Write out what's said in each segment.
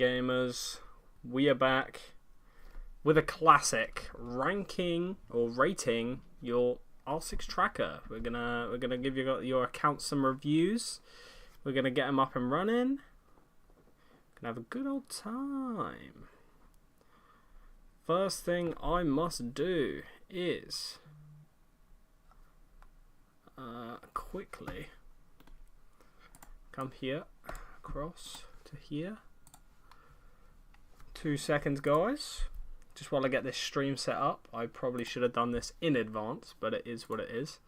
gamers, we are back with a classic ranking or rating your R6 tracker. We're gonna give your account some reviews. We're gonna get them up and running. Gonna have a good old time. First thing I must do is quickly come here, across to here. 2 seconds, guys. Just while I get this stream set up. I probably should have done this in advance, but it is what it is.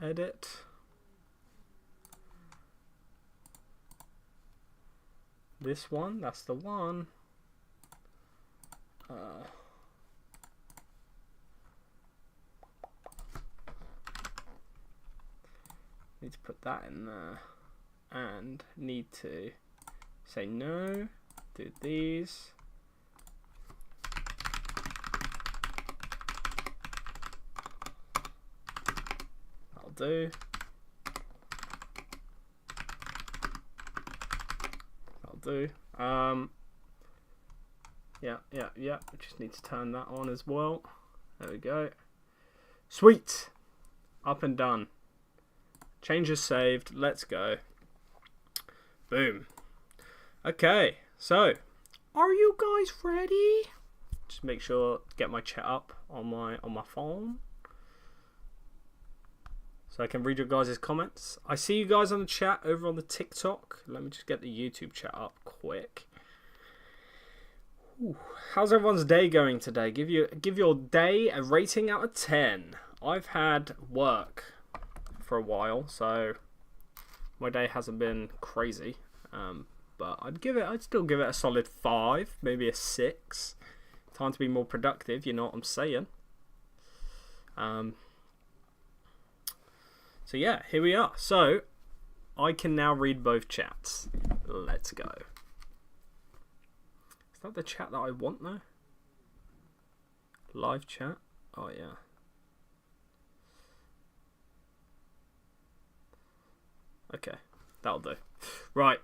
Edit. This one, that's the one. Need to put that in there, and need to say no, do these. That'll do. That'll do. Yeah. Just need to turn that on as well. There we go. Sweet. Up and done. Changes saved. Let's go. Boom. Okay, so are you guys ready? Just make sure to get my chat up on my phone, so I can read your guys' comments. I see you guys on the chat over on the TikTok. Let me just get the YouTube chat up quick. Ooh. How's everyone's day going today? Give your day a rating out of 10. I've had work for a while, so my day hasn't been crazy, but I'd still give it a solid 5, maybe a 6. Time to be more productive, you know what I'm saying. So yeah, here we are. So I can now read both chats. Let's go. Is that the chat that I want though? Live chat? Oh yeah. Okay, that'll do. Right.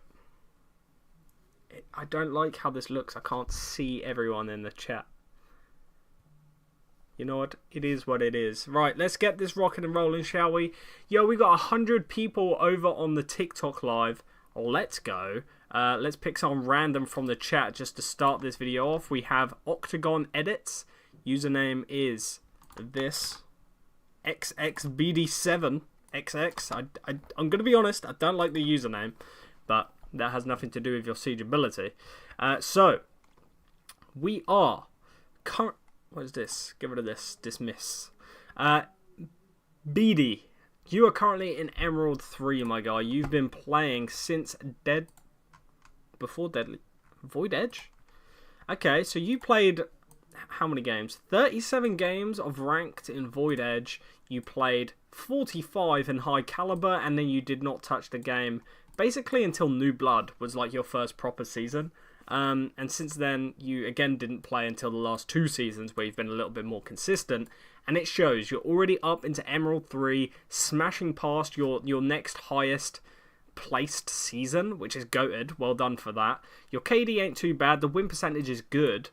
I don't like how this looks. I can't see everyone in the chat. You know what? It is what it is. Right, let's get this rocking and rolling, shall we? Yo, we got 100 people over on the TikTok live. Let's go. Let's pick someone random from the chat just to start this video off. We have Octagon Edits. Username is this XXBD7. XX. I'm going to be honest, I don't like the username, but that has nothing to do with your siegeability. So, we are... What is this? Get rid of this. Dismiss. BD, you are currently in Emerald 3, my guy. You've been playing since Void Edge? Okay, so you played... How many games? 37 games of ranked in Void Edge. You played 45 in High Caliber, and then you did not touch the game basically until New Blood was like your first proper season. And since then, you again didn't play until the last 2 seasons where you've been a little bit more consistent. And it shows. You're already up into Emerald 3, smashing past your next highest placed season, which is goated. Well done for that. Your KD ain't too bad. The win percentage is good.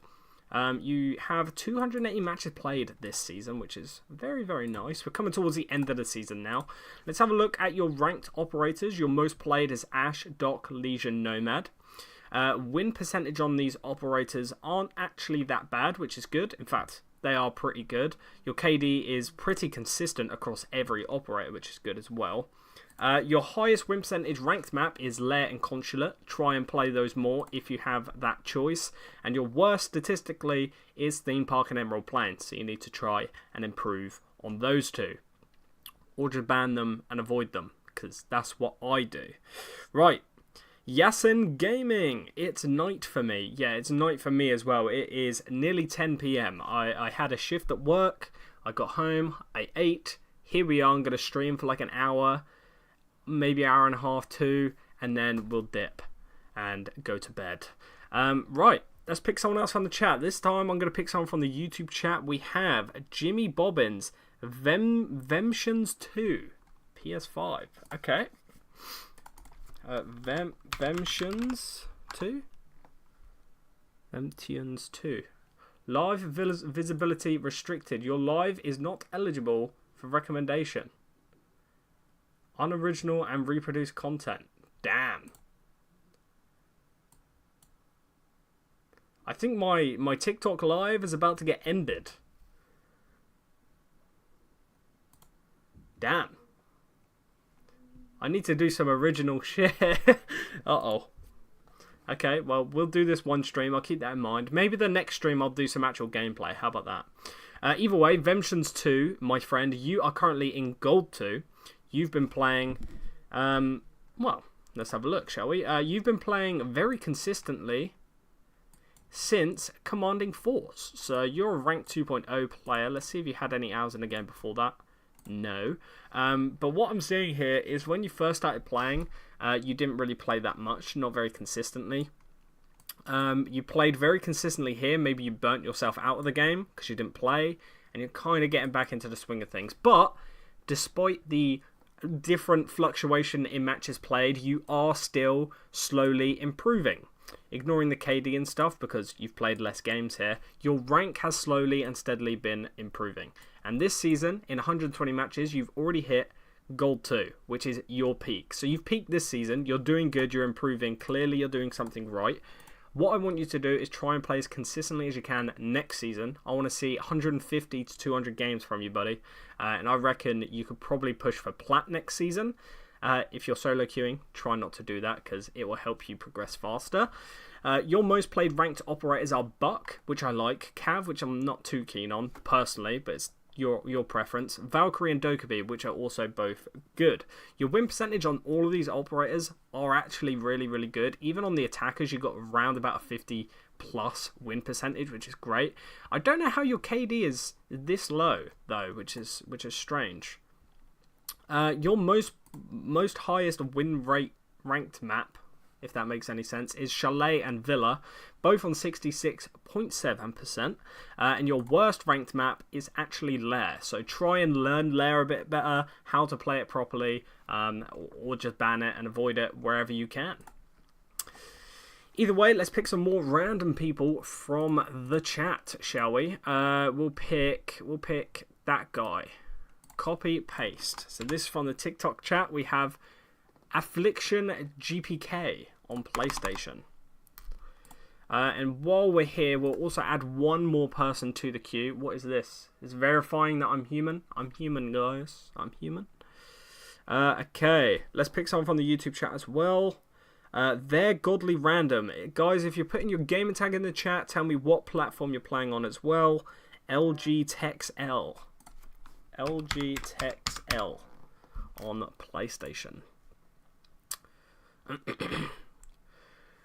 You have 280 matches played this season, which is very, very nice. We're coming towards the end of the season now. Let's have a look at your ranked operators. Your most played is Ash, Doc, Legion, Nomad. Win percentage on these operators aren't actually that bad, which is good. In fact, they are pretty good. Your KD is pretty consistent across every operator, which is good as well. Your highest win percentage ranked map is Lair and Consulate. Try and play those more if you have that choice. And your worst statistically is Theme Park and Emerald Plains. So you need to try and improve on those two. Or just ban them and avoid them, because that's what I do. Right. Yasin Gaming. It's night for me. Yeah, it's night for me as well. It is nearly 10 PM. I had a shift at work. I got home. I ate. Here we are. I'm going to stream for like an hour. Maybe hour and a half, 2, and then we'll dip and go to bed. Right, let's pick someone else from the chat. This time I'm going to pick someone from the YouTube chat. We have Jimmy Bobbins, Vemtions2, PS5. Okay. Vemtions 2? Vemtions 2. Live visibility restricted. Your live is not eligible for recommendation. Unoriginal and reproduced content. Damn. I think my TikTok live is about to get ended. Damn. I need to do some original shit. Uh-oh. Okay, well, we'll do this one stream. I'll keep that in mind. Maybe the next stream I'll do some actual gameplay. How about that? Either way, Vemtions 2, my friend, you are currently in Gold 2. You've been playing... well, let's have a look, shall we? You've been playing very consistently since Commanding Force. So you're a Rank 2.0 player. Let's see if you had any hours in the game before that. No. But what I'm seeing here is when you first started playing, you didn't really play that much, not very consistently. You played very consistently here. Maybe you burnt yourself out of the game because you didn't play, and you're kind of getting back into the swing of things. But despite the different fluctuation in matches played, you are still slowly improving. Ignoring the KD and stuff because you've played less games here, your rank has slowly and steadily been improving. And this season, in 120 matches, you've already hit Gold 2, which is your peak. So you've peaked this season, you're doing good, you're improving, clearly you're doing something right. What I want you to do is try and play as consistently as you can next season. I want to see 150 to 200 games from you, buddy. And I reckon you could probably push for Plat next season. If you're solo queuing, try not to do that because it will help you progress faster. Your most played ranked operators are Buck, which I like, Cav, which I'm not too keen on personally, but it's your preference, Valkyrie and Dokkaebi, which are also both good. Your win percentage on all of these operators are actually really, really good. Even on the attackers, you've got around about a 50 plus win percentage, which is great. I don't know how your KD is this low though, which is strange. Your most highest win rate ranked map, if that makes any sense, is Chalet and Villa, both on 66.7%. And your worst ranked map is actually Lair. So try and learn Lair a bit better, how to play it properly, or just ban it and avoid it wherever you can. Either way, let's pick some more random people from the chat, shall we? We'll pick that guy. Copy, paste. So this is from the TikTok chat. We have Affliction GPK on PlayStation. And while we're here, we'll also add one more person to the queue. What is this? It's verifying that I'm human. I'm human, guys. I'm human. Okay, let's pick someone from the YouTube chat as well. They're godly random. Guys, if you're putting your gamer tag in the chat, tell me what platform you're playing on as well. LG Tex L. LG Tex L on PlayStation.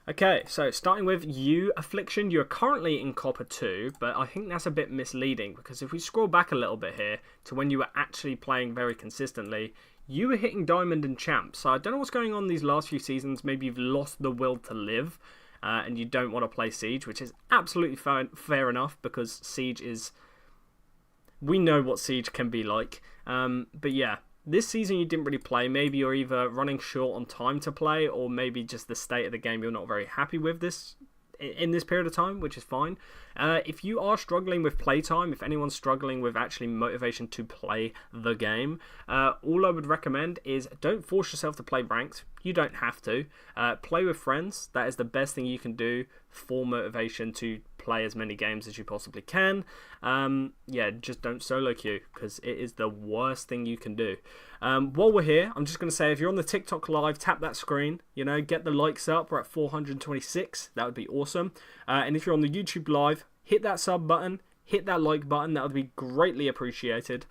Okay, so starting with you, Affliction, you're currently in Copper 2, but I think that's a bit misleading because if we scroll back a little bit here to when you were actually playing very consistently, you were hitting Diamond and Champ. So I don't know what's going on these last few seasons. Maybe you've lost the will to live and you don't want to play Siege, which is absolutely fair enough because Siege is... We know what Siege can be like. But yeah, this season you didn't really play. Maybe you're either running short on time to play or maybe just the state of the game you're not very happy with in this period of time, which is fine. If you are struggling with playtime, if anyone's struggling with actually motivation to play the game, all I would recommend is don't force yourself to play ranked. You don't have to. Play with friends. That is the best thing you can do for motivation to play as many games as you possibly can. Yeah, just don't solo queue because it is the worst thing you can do. While we're here, I'm just going to say if you're on the TikTok live, tap that screen, get the likes up. We're at 426. That would be awesome. And if you're on the YouTube live, hit that sub button, hit that like button. That would be greatly appreciated.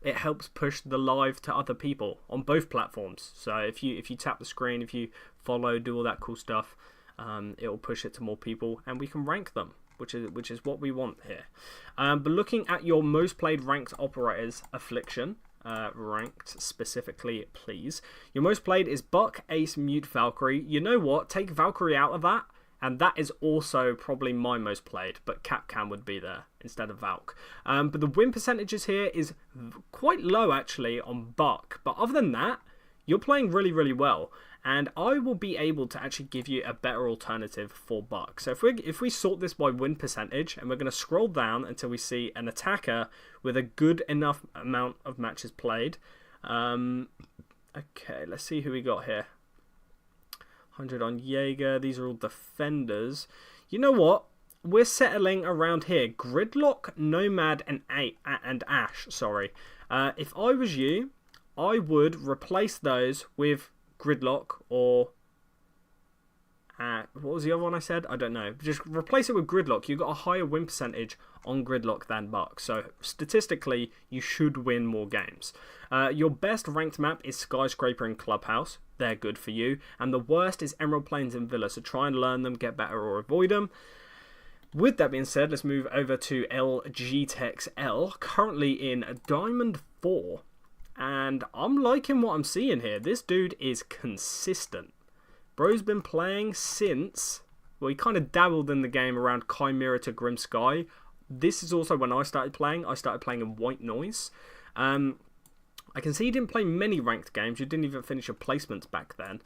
It helps push the live to other people on both platforms. So if you tap the screen, if you follow, do all that cool stuff, it will push it to more people and we can rank them, which is what we want here. But looking at your most played ranked operators, Affliction, ranked specifically, please. Your most played is Buck, Ace, Mute, Valkyrie. You know what? Take Valkyrie out of that And that is also probably my most played, but Capcan would be there instead of Valk. But the win percentages here is quite low actually on Buck. But other than that, you're playing really, really well. And I will be able to actually give you a better alternative for Buck. So if we sort this by win percentage, and we're going to scroll down until we see an attacker with a good enough amount of matches played. Okay, let's see who we got here. 100 on Jaeger. These are all defenders. You know what? We're settling around here. Gridlock, Nomad, and Ash. Sorry. If I was you, I would replace those with Gridlock or... what was the other one I said? I don't know. Just replace it with Gridlock. You've got a higher win percentage on Gridlock than Buck. So statistically, you should win more games. Your best ranked map is Skyscraper and Clubhouse. They're good for you. And the worst is Emerald Plains and Villa. So try and learn them, get better or avoid them. With that being said, let's move over to LGTEX L. Currently in Diamond 4. And I'm liking what I'm seeing here. This dude is consistent. Bro's been playing since... Well, he kind of dabbled in the game around Chimera to Grim Sky. This is also when I started playing. I started playing in White Noise. I can see you didn't play many ranked games. You didn't even finish your placements back then.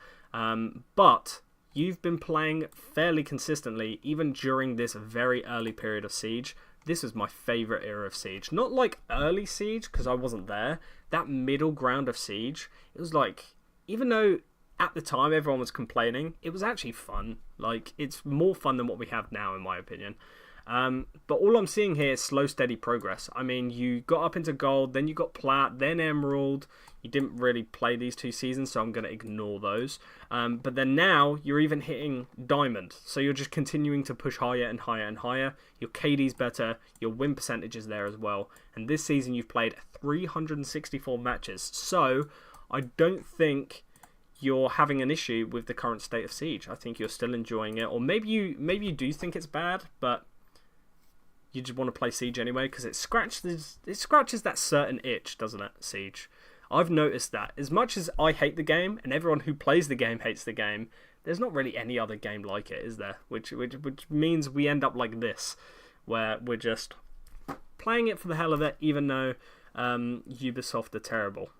But you've been playing fairly consistently, even during this very early period of Siege. This was my favourite era of Siege. Not like early Siege, because I wasn't there. That middle ground of Siege, it was like... Even though at the time everyone was complaining, it was actually fun. Like, it's more fun than what we have now, in my opinion. But all I'm seeing here is slow, steady progress. I mean, you got up into gold, then you got plat, then emerald. You didn't really play these 2 seasons, so I'm going to ignore those. But then now, you're even hitting diamond. So you're just continuing to push higher and higher and higher. Your KD's better, your win percentage is there as well. And this season, you've played 364 matches. So, I don't think you're having an issue with the current state of Siege. I think you're still enjoying it. Or maybe you do think it's bad, but... you just want to play Siege anyway, because it scratches that certain itch, doesn't it, Siege? I've noticed that. As much as I hate the game, and everyone who plays the game hates the game, there's not really any other game like it, is there? Which means we end up like this, where we're just playing it for the hell of it, even though Ubisoft are terrible.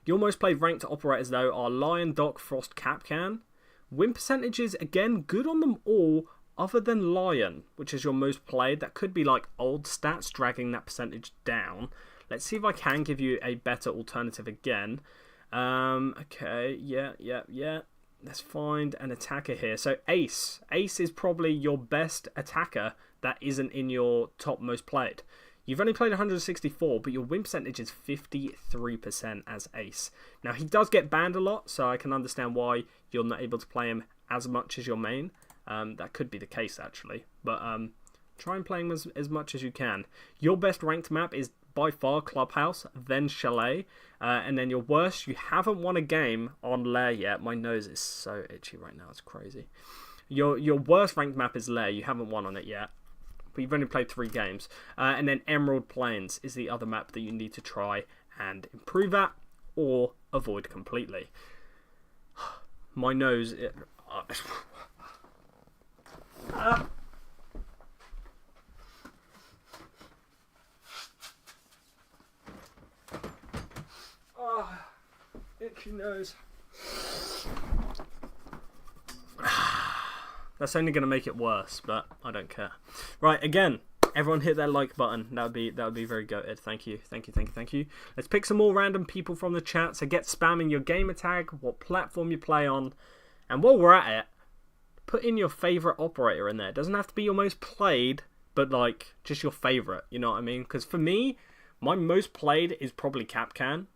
Your most played ranked operators, though, are Lion, Doc, Frost, Capcan. Win percentages, again, good on them all, other than Lion, which is your most played. That could be like old stats dragging that percentage down. Let's see if I can give you a better alternative again. Okay, yeah. Let's find an attacker here. So Ace. Ace is probably your best attacker that isn't in your top most played. You've only played 164, but your win percentage is 53% as Ace. Now, he does get banned a lot, so I can understand why you're not able to play him as much as your main. That could be the case, actually. But try and play him as much as you can. Your best ranked map is by far Clubhouse, then Chalet. And then your worst, you haven't won a game on Lair yet. My nose is so itchy right now, it's crazy. Your worst ranked map is Lair. You haven't won on it yet. But you've only played 3 games. And then Emerald Plains is the other map that you need to try and improve at or avoid completely. My nose... itchy nose. That's only going to make it worse, but I don't care. Right, again, everyone hit that like button. That would be very goated. Thank you. Let's pick some more random people from the chat. So get spamming your gamer tag, what platform you play on, and while we're at it, put in your favourite operator in there. It doesn't have to be your most played, but like just your favourite. You know what I mean? Because for me, my most played is probably Capcan.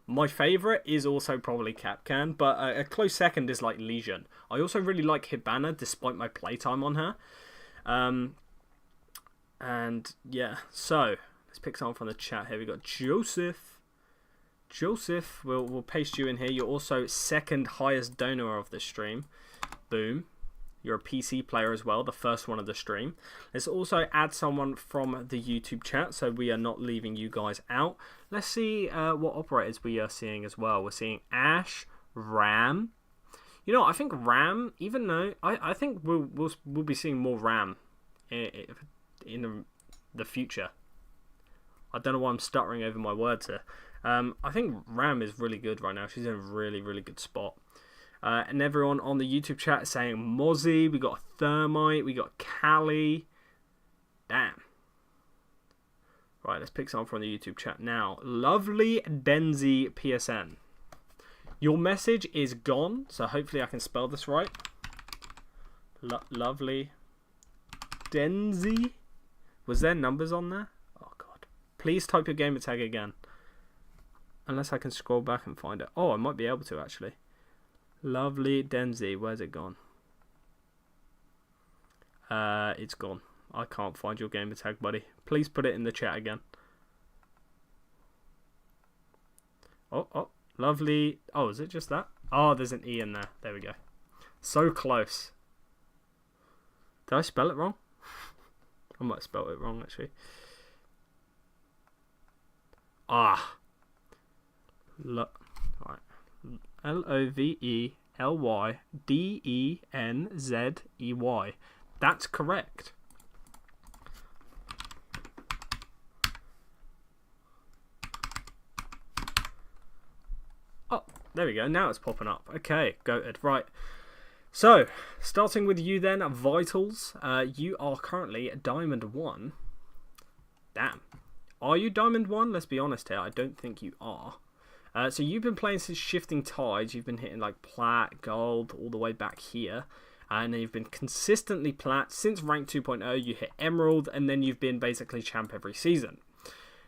My favourite is also probably Capcan, but a close second is like Legion. I also really like Hibana, despite my playtime on her. And yeah, so let's pick someone from the chat here. We got Joseph. Joseph, we'll paste you in here. You're also second highest donor of the stream. Boom. You're a PC player as well, the first one of the stream. Let's also add someone from the YouTube chat, so we are not leaving you guys out. Let's see what operators we are seeing as well. We're seeing Ash, Ram. You know, I think RAM. Even though I think we'll be seeing more RAM in the future. I don't know why I'm stuttering over my words here. I think Ram is really good right now. She's in a really, really good spot. And everyone on the YouTube chat is saying Mozzie. We got Thermite. We got Callie. Damn. Right, let's pick someone from the YouTube chat now. Lovely Denzi PSN. Your message is gone, so hopefully I can spell this right. Lovely Denzi. Was there numbers on there? Oh, God. Please type your gamer tag again. Unless I can scroll back and find it. Oh, I might be able to, actually. Lovely Denzi. Where's it gone? It's gone. I can't find your gamer tag, buddy. Please put it in the chat again. Oh, lovely. Oh, is it just that? Oh, there's an E in there. There we go. So close. Did I spell it wrong? I might have spelled it wrong, actually. Ah. Right. Lovelydenzey. That's correct. Oh, there we go. Now it's popping up. Okay, goated. Right. So, starting with you then, Vitals. You are currently Diamond 1. Damn. Are you Diamond 1? Let's be honest here. I don't think you are. So you've been playing since Shifting Tides. You've been hitting like Plat, Gold, all the way back here. And then you've been consistently Plat. Since Rank 2.0, you hit Emerald. And then you've been basically Champ every season.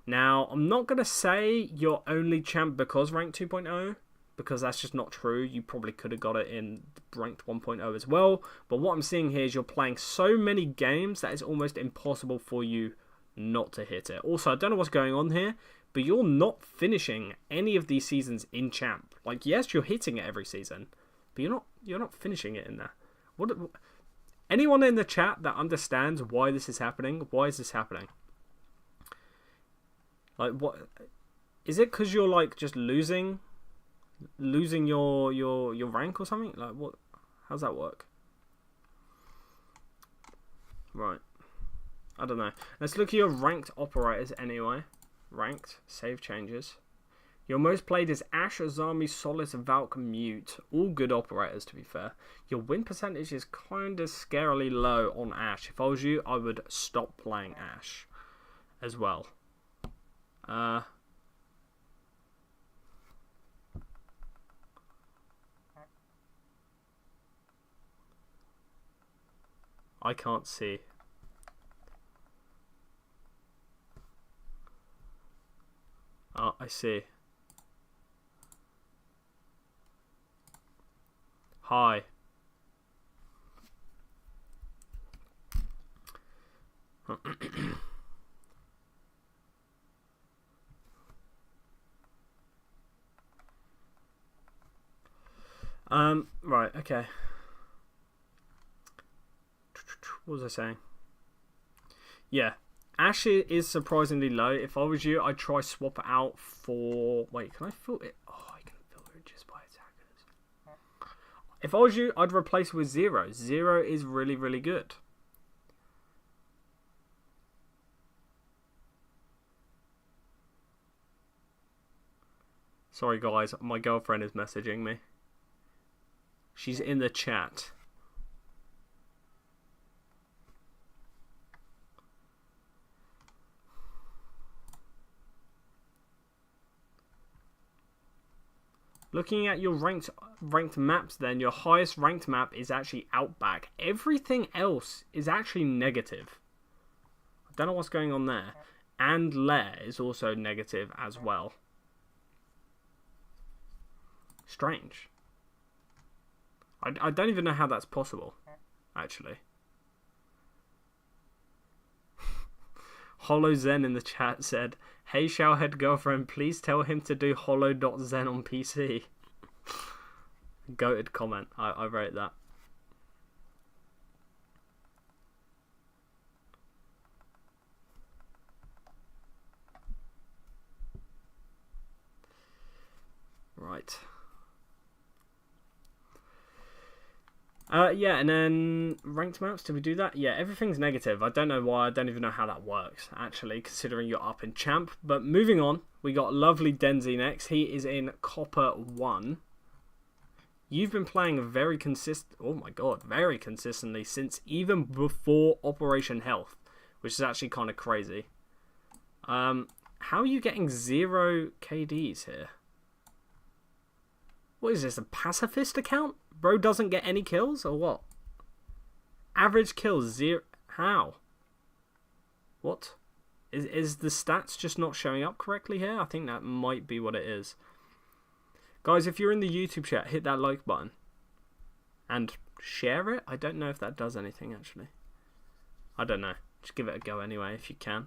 Now, I'm not going to say you're only Champ because Rank 2.0. Because that's just not true. You probably could have got it in Ranked 1.0 as well. But what I'm seeing here is you're playing so many games that it's almost impossible for you not to hit it. Also, I don't know what's going on here, but you're not finishing any of these seasons in Champ. Like, yes, you're hitting it every season, but you're not finishing it in there. What? Anyone in the chat that understands why this is happening? Why is this happening? Like, what? Is it because you're like just losing your rank or something? Like, what? How's that work? Right. I don't know. Let's look at your ranked operators anyway. Ranked. Save changes. Your most played is Ashe, Azami, Solace, Valk, Mute. All good operators, to be fair. Your win percentage is kind of scarily low on Ashe. If I was you, I would stop playing Ashe as well. I can't see. Oh, I see. Hi. Right, okay. What was I saying? Yeah. Ashe is surprisingly low. If I was you, I'd try swap it out for... Wait, can I filter it? Oh, I can filter it just by attackers. If I was you, I'd replace with 0. 0 is really, really good. Sorry, guys. My girlfriend is messaging me. She's in the chat. Looking at your ranked maps then, your highest ranked map is actually Outback. Everything else is actually negative. I don't know what's going on there. And Lair is also negative as well. Strange. I don't even know how that's possible, actually. Hollow Zen in the chat said, "Hey Showerhead girlfriend, please tell him to do Hollow.Zen on PC." Goated comment. I wrote that. Right. Yeah, and then ranked maps, did we do that? Yeah, everything's negative. I don't know why, I don't even know how that works, actually, considering you're up in champ. But moving on, we got lovely Denzi next. He is in Copper 1. You've been playing very very consistently since even before Operation Health, which is actually kind of crazy. How are you getting 0 KDs here? What is this, a pacifist account? Bro doesn't get any kills, or what? Average kills 0. How? What? Is the stats just not showing up correctly here? I think that might be what it is. Guys, if you're in the YouTube chat, hit that like button. And share it? I don't know if that does anything, actually. I don't know. Just give it a go anyway, if you can.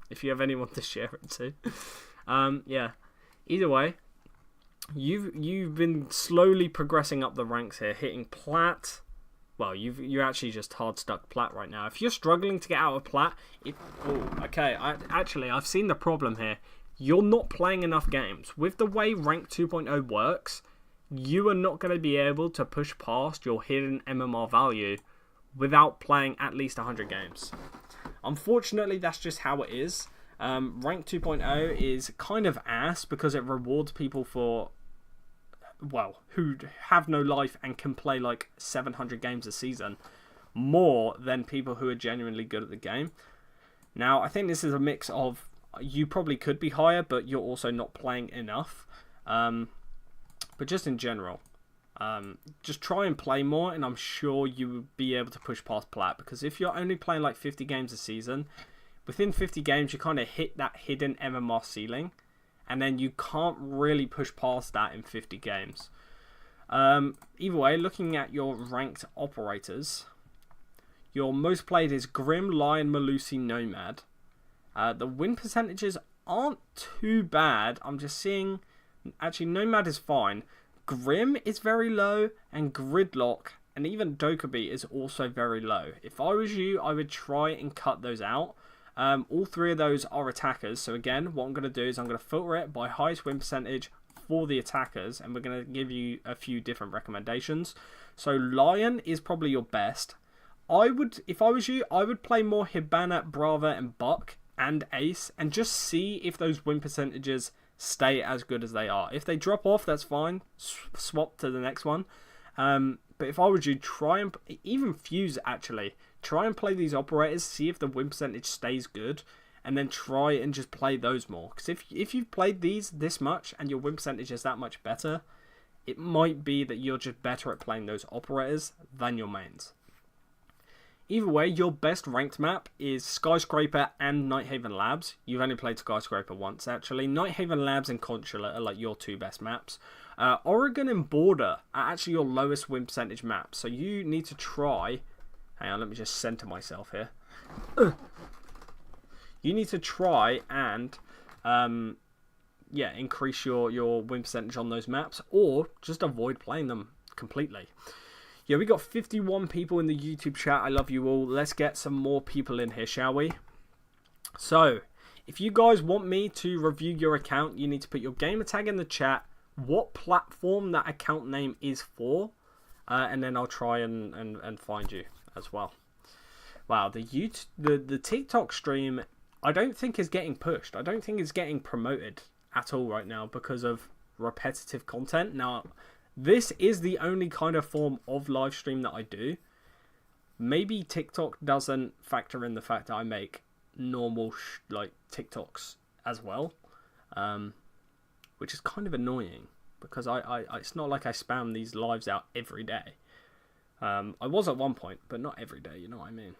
If you have anyone to share it to. Yeah. Either way, you've been slowly progressing up the ranks here, hitting plat. Well, you're actually just hard stuck plat right now. If you're struggling to get out of plat, I've seen the problem here. You're not playing enough games. With the way Rank 2.0 works, you are not going to be able to push past your hidden MMR value without playing at least 100 games. Unfortunately, that's just how it is. Rank 2.0 is kind of ass because it rewards people for, well, who have no life and can play like 700 games a season more than people who are genuinely good at the game. Now, I think this is a mix of you probably could be higher, but you're also not playing enough. But just in general, just try and play more, and I'm sure you will be able to push past plat. Because if you're only playing like 50 games a season, within 50 games you kind of hit that hidden MMR ceiling, and then you can't really push past that in 50 games. Either way, looking at your ranked operators, your most played is Grim, Lion, Malusi, Nomad. The win percentages aren't too bad. I'm just seeing... Actually, Nomad is fine. Grim is very low, and Gridlock, and even Dokkaebi is also very low. If I was you, I would try and cut those out. All three of those are attackers. So again, what I'm going to do is I'm going to filter it by highest win percentage for the attackers, and we're going to give you a few different recommendations. So Lion is probably your best. If I was you, I would play more Hibana, Brava, and Buck, and Ace, and just see if those win percentages stay as good as they are. If they drop off, that's fine. Swap to the next one. But if I were you, try and even Fuse, actually try and play these operators, see if the win percentage stays good, and then try and just play those more. Because if you've played these this much and your win percentage is that much better, it might be that you're just better at playing those operators than your mains. Either way, your best ranked map is Skyscraper and Nighthaven Labs. You've only played Skyscraper once, actually. Nighthaven Labs and Consulate are like your two best maps. Oregon and Border are actually your lowest win percentage maps. So you need to try... Hang on, let me just center myself here. You need to try and increase your win percentage on those maps, or just avoid playing them completely. Yeah, we got 51 people in the YouTube chat. I love you all. Let's get some more people in here, shall we? So, if you guys want me to review your account, you need to put your gamer tag in the chat, what platform that account name is for, and then I'll try and find you as well. Wow, the TikTok stream, I don't think is getting pushed. I don't think it's getting promoted at all right now because of repetitive content. Now, this is the only kind of form of live stream that I do. Maybe TikTok doesn't factor in the fact that I make normal like TikToks as well, which is kind of annoying because I it's not like I spam these lives out every day. I was at one point, but not every day. You know what I mean?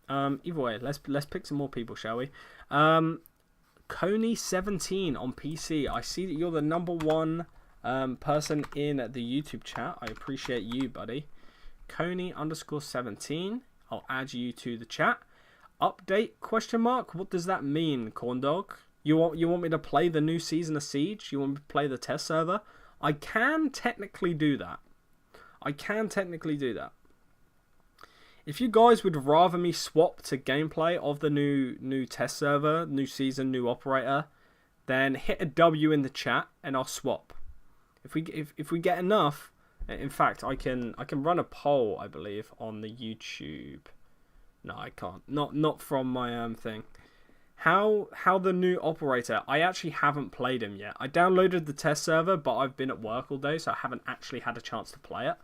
Either way, let's pick some more people, shall we? Coney17 on PC. I see that you're the number one person in the YouTube chat. I appreciate you, buddy. Coney_17. I'll add you to the chat. Update ? What does that mean, Corndog? You want me to play the new season of Siege? You want me to play the test server? I can technically do that. If you guys would rather me swap to gameplay of the new test server, new season, new operator, then hit a W in the chat and I'll swap. If we get enough, In fact, I can run a poll, I believe, on the YouTube. No, I can't. Not from my thing. How the new operator? I actually haven't played him yet. I downloaded the test server, but I've been at work all day, so I haven't actually had a chance to play it.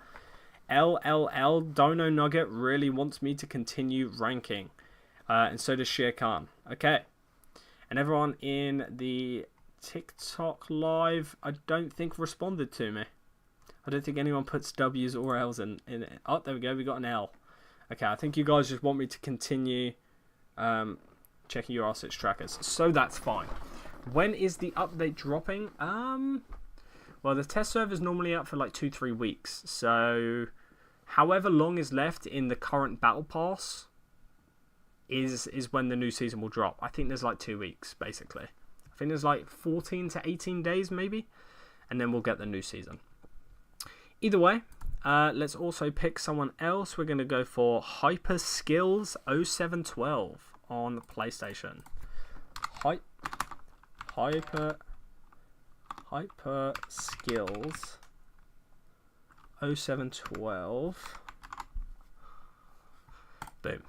LLL Dono Nugget really wants me to continue ranking, and so does Shere Khan. Okay, and everyone in the TikTok live, I don't think responded to me. I don't think anyone puts W's or L's in it. Oh, there we go. We got an L. Okay, I think you guys just want me to continue checking your R6 trackers. So that's fine. When is the update dropping? Well, the test server is normally up for like 2-3 weeks. So however long is left in the current battle pass is when the new season will drop. I think there's like 2 weeks, basically. I think there's like 14 to 18 days, maybe. And then we'll get the new season. Either way, let's also pick someone else. We're going to go for Hyper Skills 0712 on the PlayStation. Hyper Skills 0712. Boom.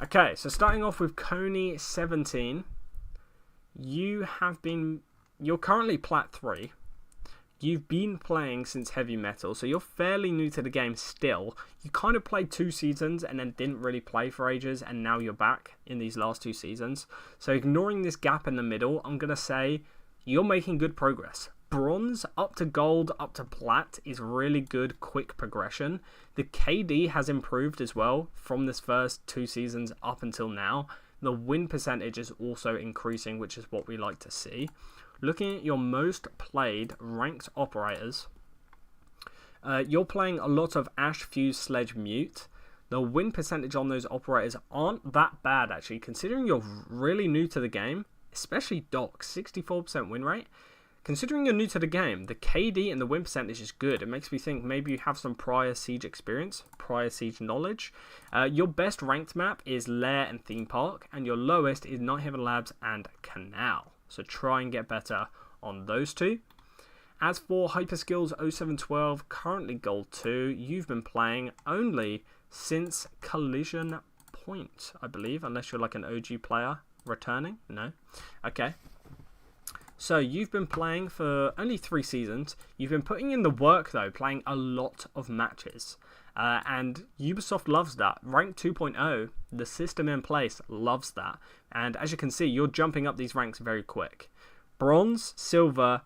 Okay, so starting off with Coney 17. You're currently Plat 3. You've been playing since Heavy Metal, so you're fairly new to the game still. You kind of played 2 seasons and then didn't really play for ages, and now you're back in these last 2 seasons. So ignoring this gap in the middle, I'm going to say you're making good progress. Bronze up to gold up to plat is really good quick progression. The KD has improved as well from this first 2 seasons up until now. The win percentage is also increasing, which is what we like to see. Looking at your most played ranked operators, you're playing a lot of Ash, Fuse, Sledge, Mute. The win percentage on those operators aren't that bad, actually, considering you're really new to the game, especially Doc, 64% win rate. Considering you're new to the game, the KD and the win percentage is good. It makes me think maybe you have some prior Siege experience, prior Siege knowledge. Your best ranked map is Lair and Theme Park, and your lowest is Night Haven Labs and Canal. So try and get better on those 2. As for Hyperskills 0712, currently Gold 2, you've been playing only since Collision Point, I believe, unless you're like an OG player returning. No? Okay. So you've been playing for only 3 seasons. You've been putting in the work, though, playing a lot of matches. And Ubisoft loves that. Rank 2.0, the system in place, loves that. And as you can see, you're jumping up these ranks very quick. Bronze, silver,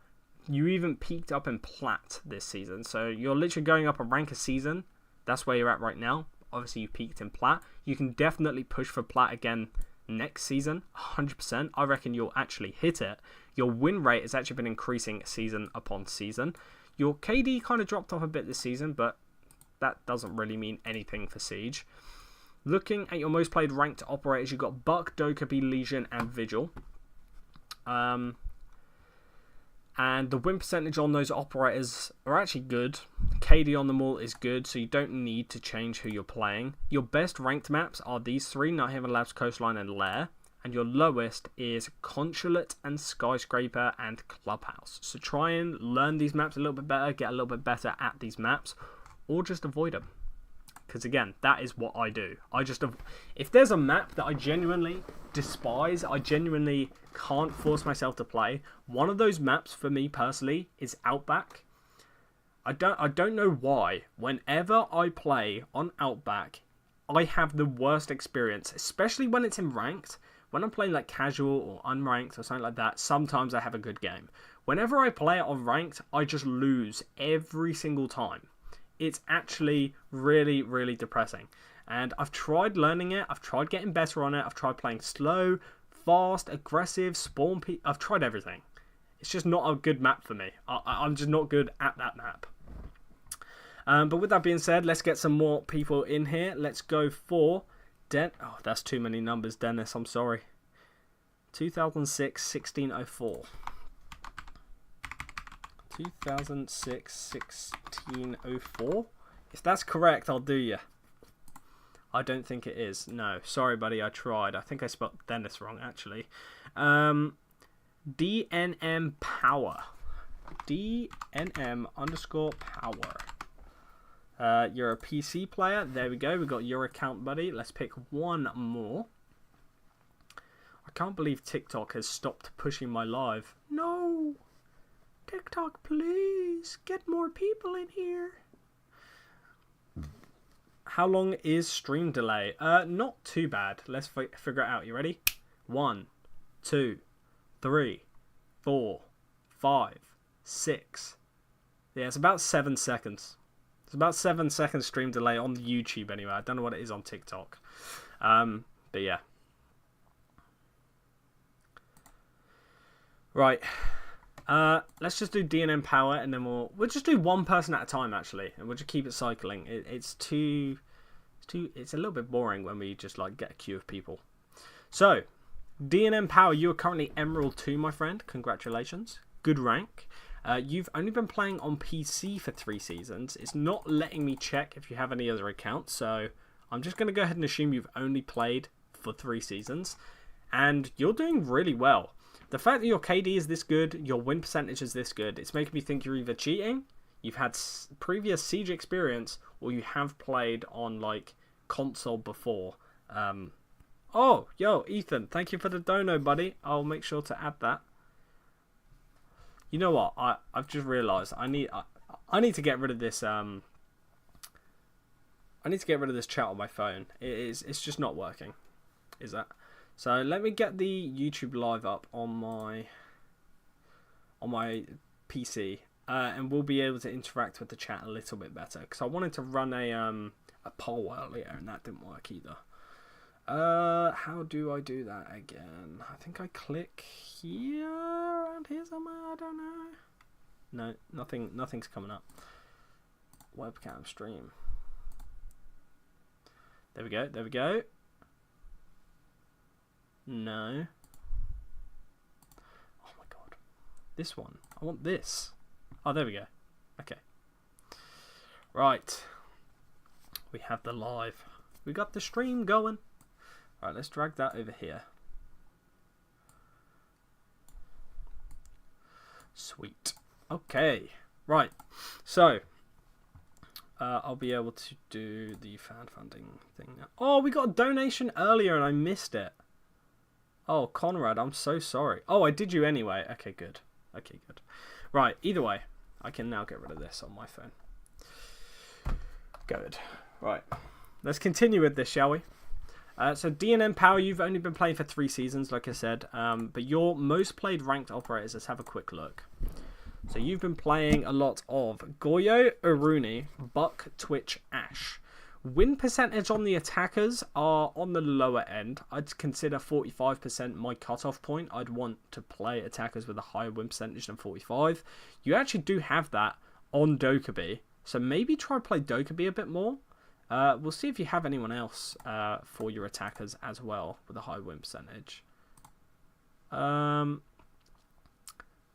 you even peaked up in plat this season. So you're literally going up a rank a season. That's where you're at right now. Obviously, you peaked in plat. You can definitely push for plat again next season, 100%. I reckon you'll actually hit it. Your win rate has actually been increasing season upon season. Your KD kind of dropped off a bit this season, but that doesn't really mean anything for Siege. Looking at your most played ranked operators, you've got Buck, Dokkaebi, Legion, and Vigil. And the win percentage on those operators are actually good. KD on them all is good, so you don't need to change who you're playing. Your best ranked maps are these 3, Night Haven Labs, Coastline, and Lair. And your lowest is Consulate and Skyscraper and Clubhouse. So try and learn these maps a little bit better, get a little bit better at these maps, or just avoid them. Because again, that is what I do. If there's a map that I genuinely despise, I genuinely can't force myself to play, one of those maps for me personally is Outback. I don't know why. Whenever I play on Outback, I have the worst experience, especially when it's in ranked. When I'm playing like casual or unranked or something like that, sometimes I have a good game. Whenever I play it on ranked, I just lose every single time. It's actually really, really depressing. And I've tried learning it. I've tried getting better on it. I've tried playing slow, fast, aggressive, spawn. I've tried everything. It's just not a good map for me. I'm just not good at that map. But with that being said, let's get some more people in here. Let's go for oh, that's too many numbers, Dennis. I'm sorry. 2006 1604. 2006 1604. If that's correct, I'll do you. I don't think it is. No, sorry, buddy. I tried. I think I spelled Dennis wrong, actually. DNM Power. DNM _power. You're a PC player. There we go. We got your account, buddy. Let's pick one more. I can't believe TikTok has stopped pushing my live. No! TikTok, please! Get more people in here. How long is stream delay? Not too bad. Let's figure it out. You ready? 1, 2, 3, 4, 5, 6. Yeah, it's about 7 seconds. It's about 7 seconds stream delay on YouTube anyway. I don't know what it is on TikTok. But yeah. Right. Let's just do DNM power, and then we'll just do one person at a time actually, and we'll just keep it cycling. It's a little bit boring when we just like get a queue of people. So, DNM power, you are currently Emerald 2, my friend. Congratulations. Good rank. You've only been playing on PC for 3 seasons. It's not letting me check if you have any other accounts, so I'm just going to go ahead and assume you've only played for 3 seasons. And you're doing really well. The fact that your KD is this good, your win percentage is this good, it's making me think you're either cheating, you've had previous Siege experience, or you have played on like console before. Oh, yo, Ethan, thank you for the dono, buddy. I'll make sure to add that. You know what? I've just realised I need to get rid of this. I need to get rid of this chat on my phone. It's just not working. Is that? So let me get the YouTube live up on my PC, and we'll be able to interact with the chat a little bit better. Because I wanted to run a poll earlier, and that didn't work either. How do I do that again? I think I click here, around here somewhere. I don't know. No, nothing's coming up. Webcam stream. There we go. There we go. No. Oh my god. This one. I want this. Oh, there we go. Okay. Right. We have the live. We got the stream going. Alright, let's drag that over here. Sweet. Okay. Right. So, I'll be able to do the fan funding thing now. Oh, we got a donation earlier and I missed it. Oh, Conrad, I'm so sorry. Oh, I did you anyway. Okay, good. Okay, good. Right, either way, I can now get rid of this on my phone. Good. Right. Let's continue with this, shall we? So DNM Power, you've only been playing for 3 seasons, like I said. But your most played ranked operators, let's have a quick look. So you've been playing a lot of Goyo, Aruni, Buck, Twitch, Ash. Win percentage on the attackers are on the lower end. I'd consider 45% my cutoff point. I'd want to play attackers with a higher win percentage than 45. You actually do have that on Dokkaebi. So maybe try to play Dokkaebi a bit more. We'll see if you have anyone else for your attackers as well with a high win percentage.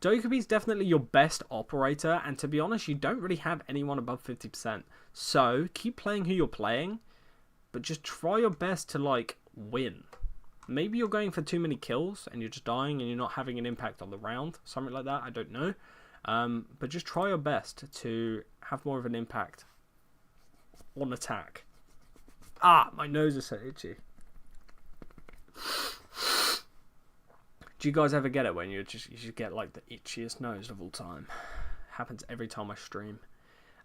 Dokkaebi is definitely your best operator, and to be honest, you don't really have anyone above 50%. So keep playing who you're playing, but just try your best to like win. Maybe you're going for too many kills and you're just dying and you're not having an impact on the round, something like that. I don't know, but just try your best to have more of an impact on attack. Ah, my nose is so itchy. Do you guys ever get it when you just get like the itchiest nose of all time? Happens every time I stream.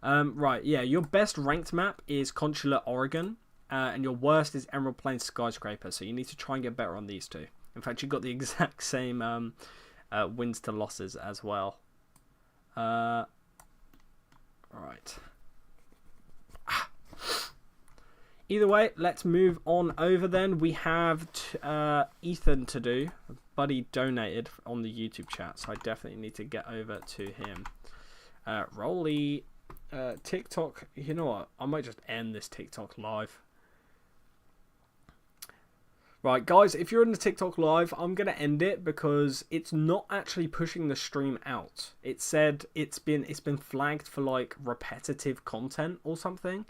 Right, yeah, your best ranked map is Consular Oregon, and your worst is Emerald Plains Skyscraper, so you need to try and get better on these two. In fact, you've got the exact same wins to losses as well. Right. Either way, let's move on over then. We have Ethan to do. Buddy donated on the YouTube chat, so I definitely need to get over to him. Rolly, TikTok. You know what? I might just end this TikTok live. Right, guys, if you're in the TikTok live, I'm going to end it because it's not actually pushing the stream out. It said it's been flagged for like repetitive content or something.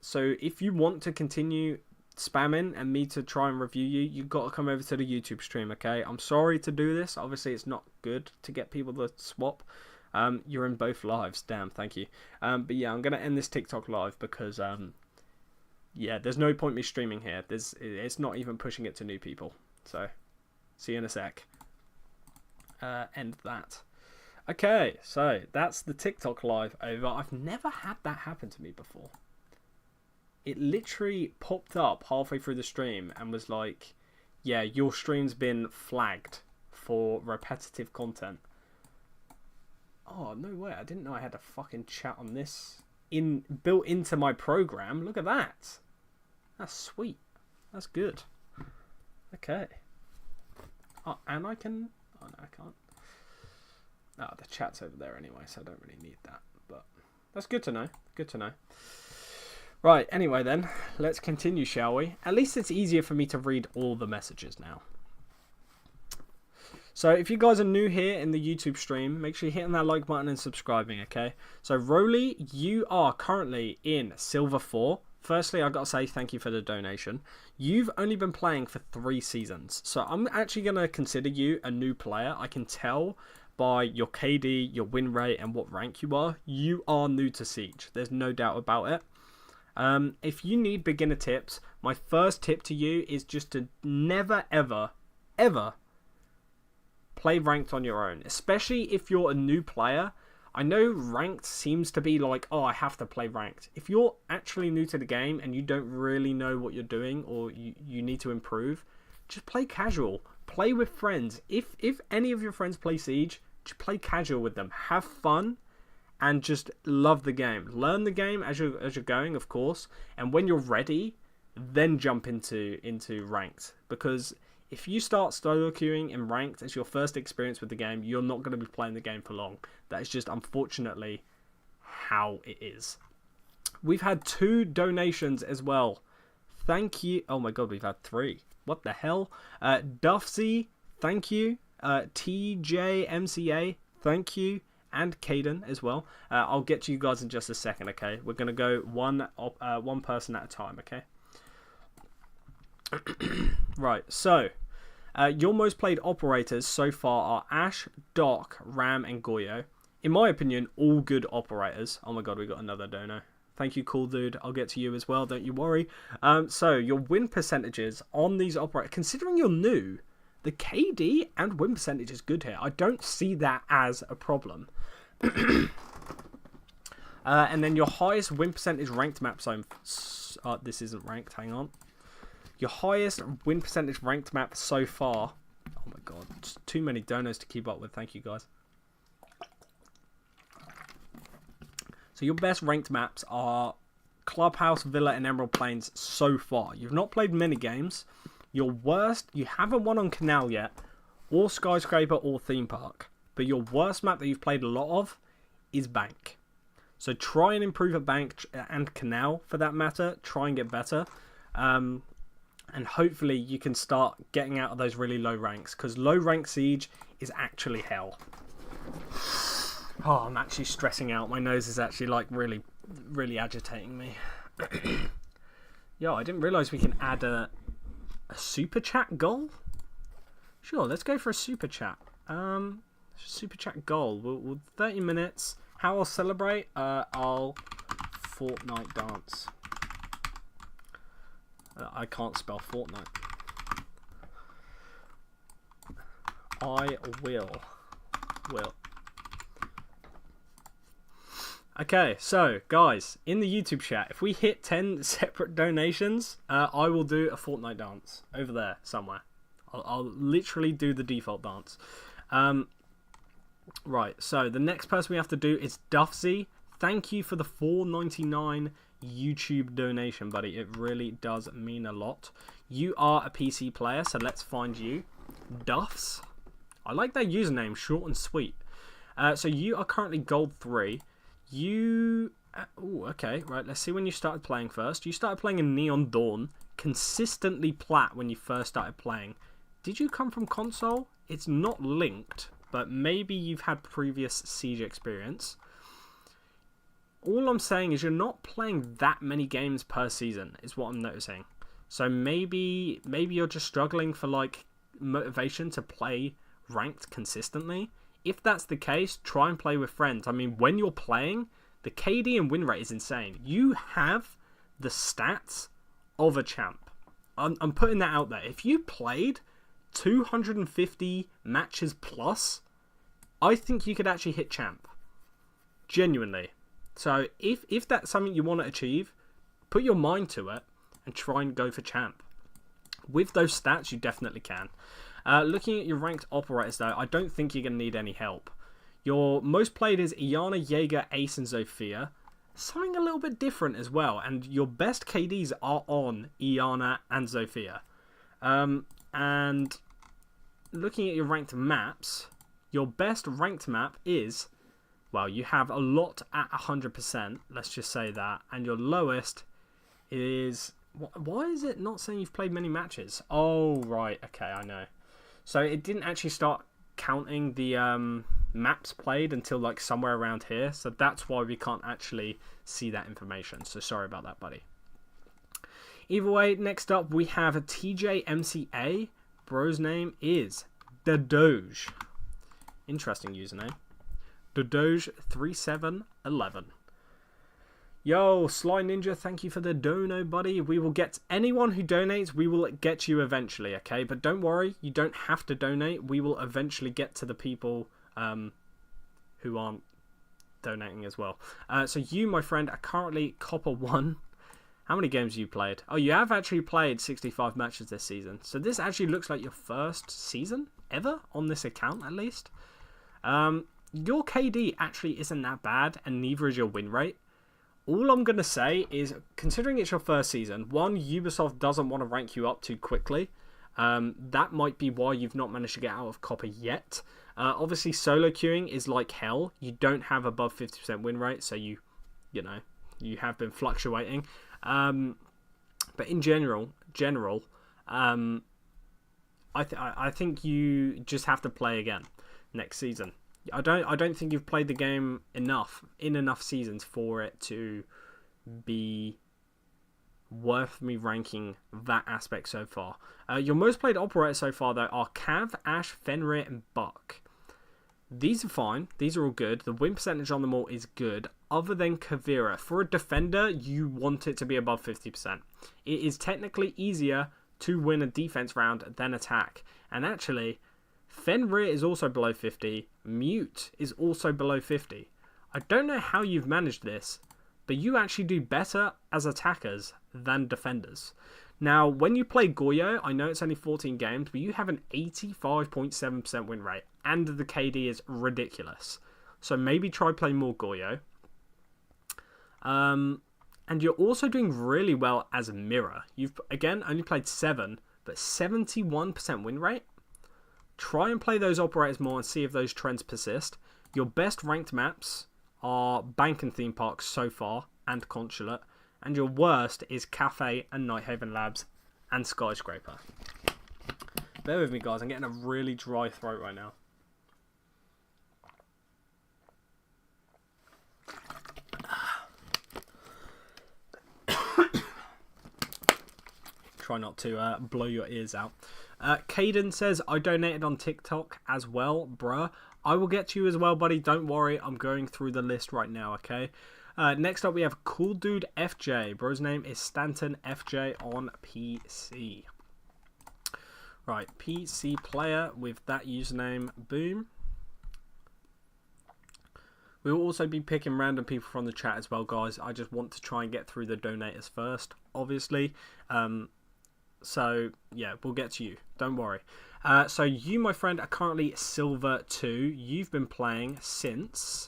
So if you want to continue spamming and me to try and review you, you've got to come over to the YouTube stream, okay? I'm sorry to do this. Obviously, it's not good to get people to swap. You're in both lives. Damn, thank you. But yeah, I'm gonna end this TikTok live because yeah, there's no point me streaming here. It's not even pushing it to new people. So, see you in a sec. End that. Okay, so that's the TikTok live over. I've never had that happen to me before. It literally popped up halfway through the stream and was like, yeah, your stream's been flagged for repetitive content. Oh, no way. I didn't know I had a fucking chat on this built into my program. Look at that. That's sweet. That's good. Okay. Oh, and I can... Oh, no, I can't. Oh, the chat's over there anyway, so I don't really need that. But that's good to know. Good to know. Right, anyway then, let's continue, shall we? At least it's easier for me to read all the messages now. So if you guys are new here in the YouTube stream, make sure you're hitting that like button and subscribing, okay? So Roly, you are currently in Silver 4. Firstly, I've got to say thank you for the donation. You've only been playing for 3 seasons. So I'm actually going to consider you a new player. I can tell by your KD, your win rate, and what rank you are. You are new to Siege. There's no doubt about it. If you need beginner tips, my first tip to you is just to never, ever, ever play ranked on your own. Especially if you're a new player. I know ranked seems to be like, oh, I have to play ranked. If you're actually new to the game and you don't really know what you're doing or you need to improve, just play casual. Play with friends. If any of your friends play Siege, just play casual with them. Have fun. And just love the game. Learn the game as you're going, of course. And when you're ready, then jump into ranked. Because if you start solo queuing in ranked as your first experience with the game, you're not going to be playing the game for long. That is just unfortunately how it is. We've had 2 donations as well. Thank you. Oh my god, we've had 3. What the hell? Duffsy, thank you. TJMCA, thank you. And Caden as well. I'll get to you guys in just a second, okay? We're going to go one person at a time, okay? Right, so your most played operators so far are Ash, Doc, Ram, and Goyo. In my opinion, all good operators. Oh my god, we got another dono. Thank you, cool dude. I'll get to you as well, don't you worry. So your win percentages on these operators, considering you're new, the KD and win percentage is good here. I don't see that as a problem. And then your highest win percentage ranked map zone. This isn't ranked, hang on. Your highest win percentage ranked map so far. Oh my god, just too many donos to keep up with. Thank you guys. So your best ranked maps are Clubhouse, Villa, and Emerald Plains so far. You've not played many games. Your worst, you haven't won on Canal yet, or Skyscraper, or Theme Park. But your worst map that you've played a lot of is Bank. So try and improve at Bank and Canal, for that matter. Try and get better. And hopefully you can start getting out of those really low ranks. Because low rank Siege is actually hell. Oh, I'm actually stressing out. My nose is actually like really, really agitating me. Yo, I didn't realise we can add a super chat goal? Sure, let's go for a super chat. Super chat goal. We'll 30 minutes. How I'll celebrate? I'll Fortnite dance. I can't spell Fortnite. I will. Okay, so guys, in the YouTube chat, if we hit 10 separate donations, I will do a Fortnite dance over there somewhere. I'll literally do the default dance. Right, so the next person we have to do is Duffsy. Thank you for the $4.99 YouTube donation, buddy. It really does mean a lot. You are a PC player, so let's find you. Duffs. I like that username, short and sweet. So you are currently Gold 3. You... oh, okay, right, let's see when you started playing first. You started playing in Neon Dawn, consistently plat when you first started playing. Did you come from console? It's not linked, but maybe you've had previous Siege experience. All I'm saying is you're not playing that many games per season, is what I'm noticing. So maybe you're just struggling for, like, motivation to play ranked consistently. If that's the case, try and play with friends. I mean, when you're playing, the KD and win rate is insane. You have the stats of a champ. I'm putting that out there. If you played 250 matches plus, I think you could actually hit champ. Genuinely. So if that's something you want to achieve, put your mind to it and try and go for champ. With those stats, you definitely can. Looking at your ranked operators, though, I don't think you're going to need any help. Your most played is Iana, Jaeger, Ace, and Zofia. Something a little bit different as well. And your best KDs are on Iana and Zofia. And looking at your ranked maps, your best ranked map is, well, you have a lot at 100%. Let's just say that. And your lowest is... Why is it not saying you've played many matches? Oh, right. Okay, I know. So it didn't actually start counting the maps played until like somewhere around here. So that's why we can't actually see that information. So sorry about that, buddy. Either way, next up we have a TJMCA. Bro's name is The Doge. Interesting username. The Doge 3711. Yo, Sly Ninja, thank you for the dono, buddy. We will get anyone who donates, we will get you eventually, okay? But don't worry, you don't have to donate. We will eventually get to the people who aren't donating as well. So you, my friend, are currently Copper 1. How many games have you played? Oh, you have actually played 65 matches this season. So this actually looks like your first season ever on this account, at least. Your KD actually isn't that bad, and neither is your win rate. All I'm going to say is, considering it's your first season, one, Ubisoft doesn't want to rank you up too quickly. That might be why you've not managed to get out of Copper yet. Obviously, solo queuing is like hell. You don't have above 50% win rate, so you have been fluctuating. But in general, I think you just have to play again next season. I don't think you've played the game enough seasons for it to be worth me ranking that aspect so far. Your most played operators so far, though, are Cav, Ash, Fenrir, and Buck. These are fine. These are all good. The win percentage on them all is good, other than Kavira. For a defender, you want it to be above 50%. It is technically easier to win a defense round than attack. And actually, Fenrir is also below 50. Mute is also below 50. I don't know how you've managed this, but you actually do better as attackers than defenders. Now, when you play Goyo, I know it's only 14 games, but you have an 85.7% win rate, and the KD is ridiculous. So maybe try playing more Goyo. And you're also doing really well as a mirror. You've, again, only played 7, but 71% win rate. Try and play those operators more and see if those trends persist. Your best ranked maps are Bank and Theme Park so far, and Consulate. And your worst is Cafe and Nighthaven Labs and Skyscraper. Bear with me, guys. I'm getting a really dry throat right now. Try not to blow your ears out. Caden says, I donated on TikTok as well, bruh. I will get to you as well, buddy. Don't worry. I'm going through the list right now, okay? Next up, we have Cool Dude FJ. Bro's name is Stanton FJ on PC. Right, PC player with that username. Boom. We will also be picking random people from the chat as well, guys. I just want to try and get through the donators first, obviously. So, yeah, we'll get to you. Don't worry. So you, my friend, are currently Silver 2. You've been playing since...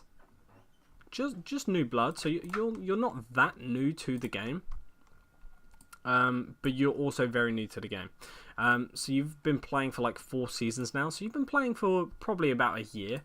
Just new blood, so you're not that new to the game, but you're also very new to the game. So you've been playing for like 4 seasons now, so you've been playing for probably about a year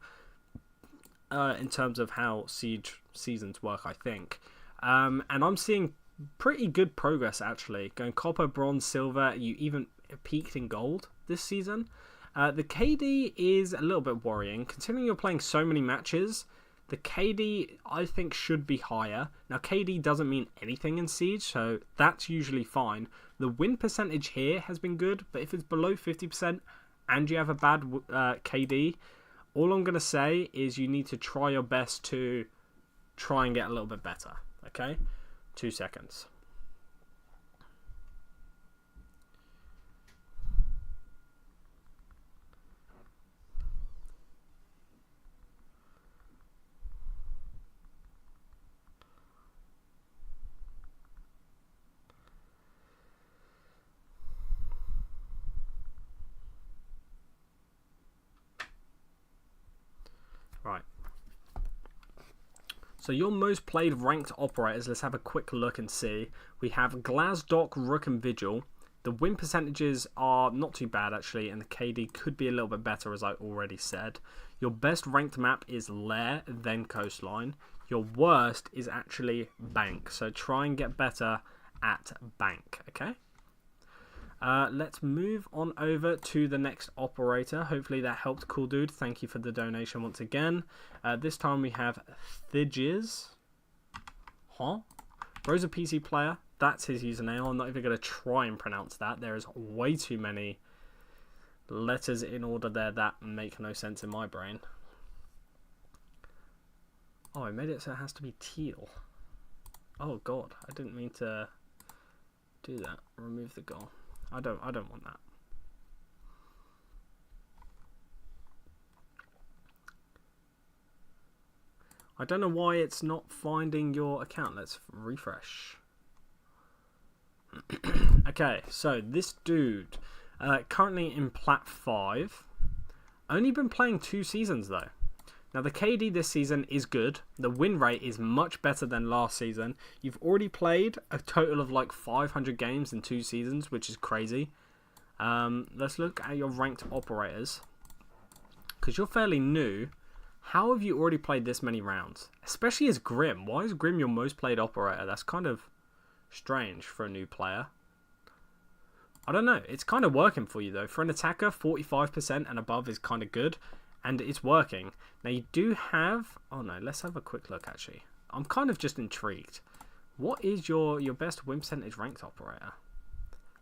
in terms of how Siege seasons work, I think. And I'm seeing pretty good progress, actually. Going copper, bronze, silver, you even peaked in gold this season. The KD is a little bit worrying, considering you're playing so many matches. The KD, I think, should be higher. Now, KD doesn't mean anything in Siege, so that's usually fine. The win percentage here has been good, but if it's below 50% and you have a bad KD, All I'm going to say is you need to try your best to try and get a little bit better. Okay? 2 seconds. Right. So your most played ranked operators, let's have a quick look and see. We have Glasdock, Rook and Vigil. The win percentages are not too bad actually, and the KD could be a little bit better as I already said. Your best ranked map is Lair, then Coastline. Your worst is actually Bank, so try and get better at Bank, okay? Let's move on over to the next operator. Hopefully that helped, cool dude. Thank you for the donation once again. This time we have Thidges. Huh? Bro's a PC player. That's his username. I'm not even going to try and pronounce that. There is way too many letters in order there that make no sense in my brain. Oh, I made it so it has to be teal. Oh god, I didn't mean to do that. Remove the goal. I don't want that. I don't know why it's not finding your account. Let's refresh. Okay, so this dude, currently in Plat 5. Only been playing 2 seasons though. Now the KD this season is good. The win rate is much better than last season. You've already played a total of like 500 games in 2 seasons, which is crazy. Let's look at your ranked operators. Because you're fairly new. How have you already played this many rounds? Especially as Grim. Why is Grim your most played operator? That's kind of strange for a new player. I don't know. It's kind of working for you though. For an attacker, 45% and above is kind of good. And it's working. Now you do have... Oh no, let's have a quick look actually. I'm kind of just intrigued. What is your best win percentage ranked operator?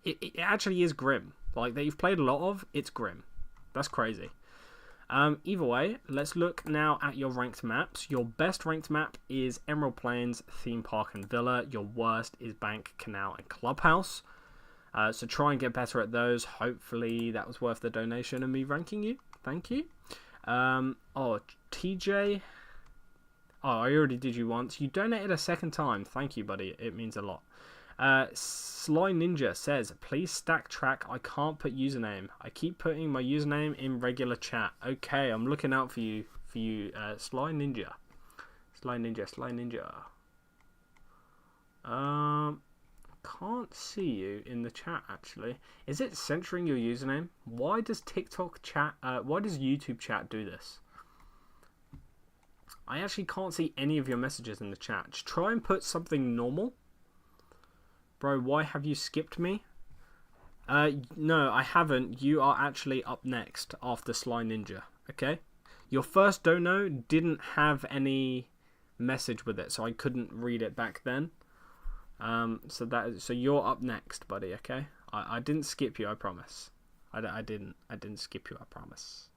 It actually is Grim. Like that you've played a lot of, it's Grim. That's crazy. Either way, let's look now at your ranked maps. Your best ranked map is Emerald Plains, Theme Park and Villa. Your worst is Bank, Canal and Clubhouse. So try and get better at those. Hopefully that was worth the donation and me ranking you. Thank you. Oh, TJ. Oh, I already did you once. You donated a second time. Thank you, buddy. It means a lot. Sly Ninja says, please stack track. I can't put username. I keep putting my username in regular chat. Okay, I'm looking out for you. Sly Ninja. Sly Ninja. Can't see you in the chat actually. Is it censoring your username? Why does TikTok chat? Why does YouTube chat do this? I actually can't see any of your messages in the chat. Just try and put something normal. Bro, why have you skipped me? No, I haven't. You are actually up next after Sly Ninja. Okay. Your first dono didn't have any message with it, so I couldn't read it back then. So you're up next, buddy. Okay, I didn't skip you. I promise. I didn't skip you. I promise.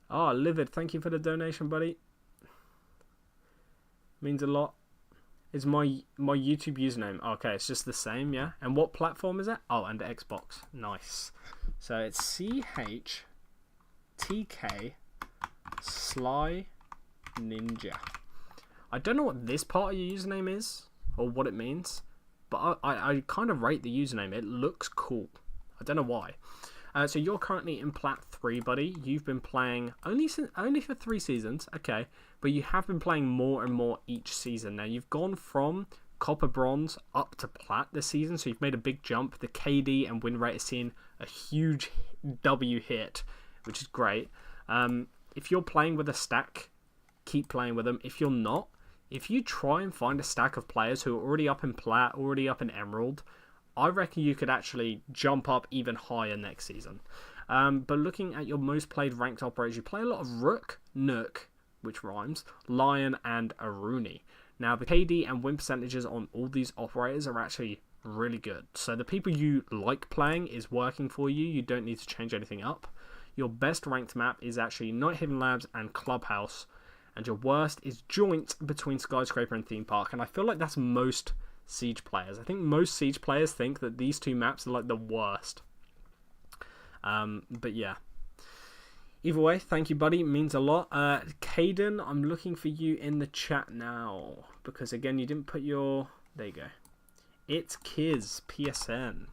Oh, Livid, thank you for the donation, buddy. Means a lot. Is my YouTube username? Okay, it's just the same, yeah. And what platform is it? Oh, and Xbox. Nice. So it's CHTK Sly Ninja. I don't know what this part of your username is or what it means, but I kind of rate the username. It looks cool. I don't know why. So you're currently in Plat 3, buddy. You've been playing only for 3 seasons, okay, but you have been playing more and more each season. Now you've gone from Copper Bronze up to Plat this season, so you've made a big jump. The KD and win rate has seen a huge W hit, which is great. If you're playing with a stack, keep playing with them. If you're not, if you try and find a stack of players who are already up in Plat, already up in Emerald, I reckon you could actually jump up even higher next season. But looking at your most played ranked operators, you play a lot of Rook, Nook, which rhymes, Lion, and Aruni. Now, the KD and win percentages on all these operators are actually really good. So the people you like playing is working for you. You don't need to change anything up. Your best ranked map is actually Night Hidden Labs and Clubhouse. And your worst is joint between Skyscraper and Theme Park. And I feel like that's most Siege players. I think most Siege players think that these two maps are like the worst. But yeah. Either way, thank you, buddy. It means a lot. Caden, I'm looking for you in the chat now. Because, again, you didn't put your... There you go. It's Kiz, PSN.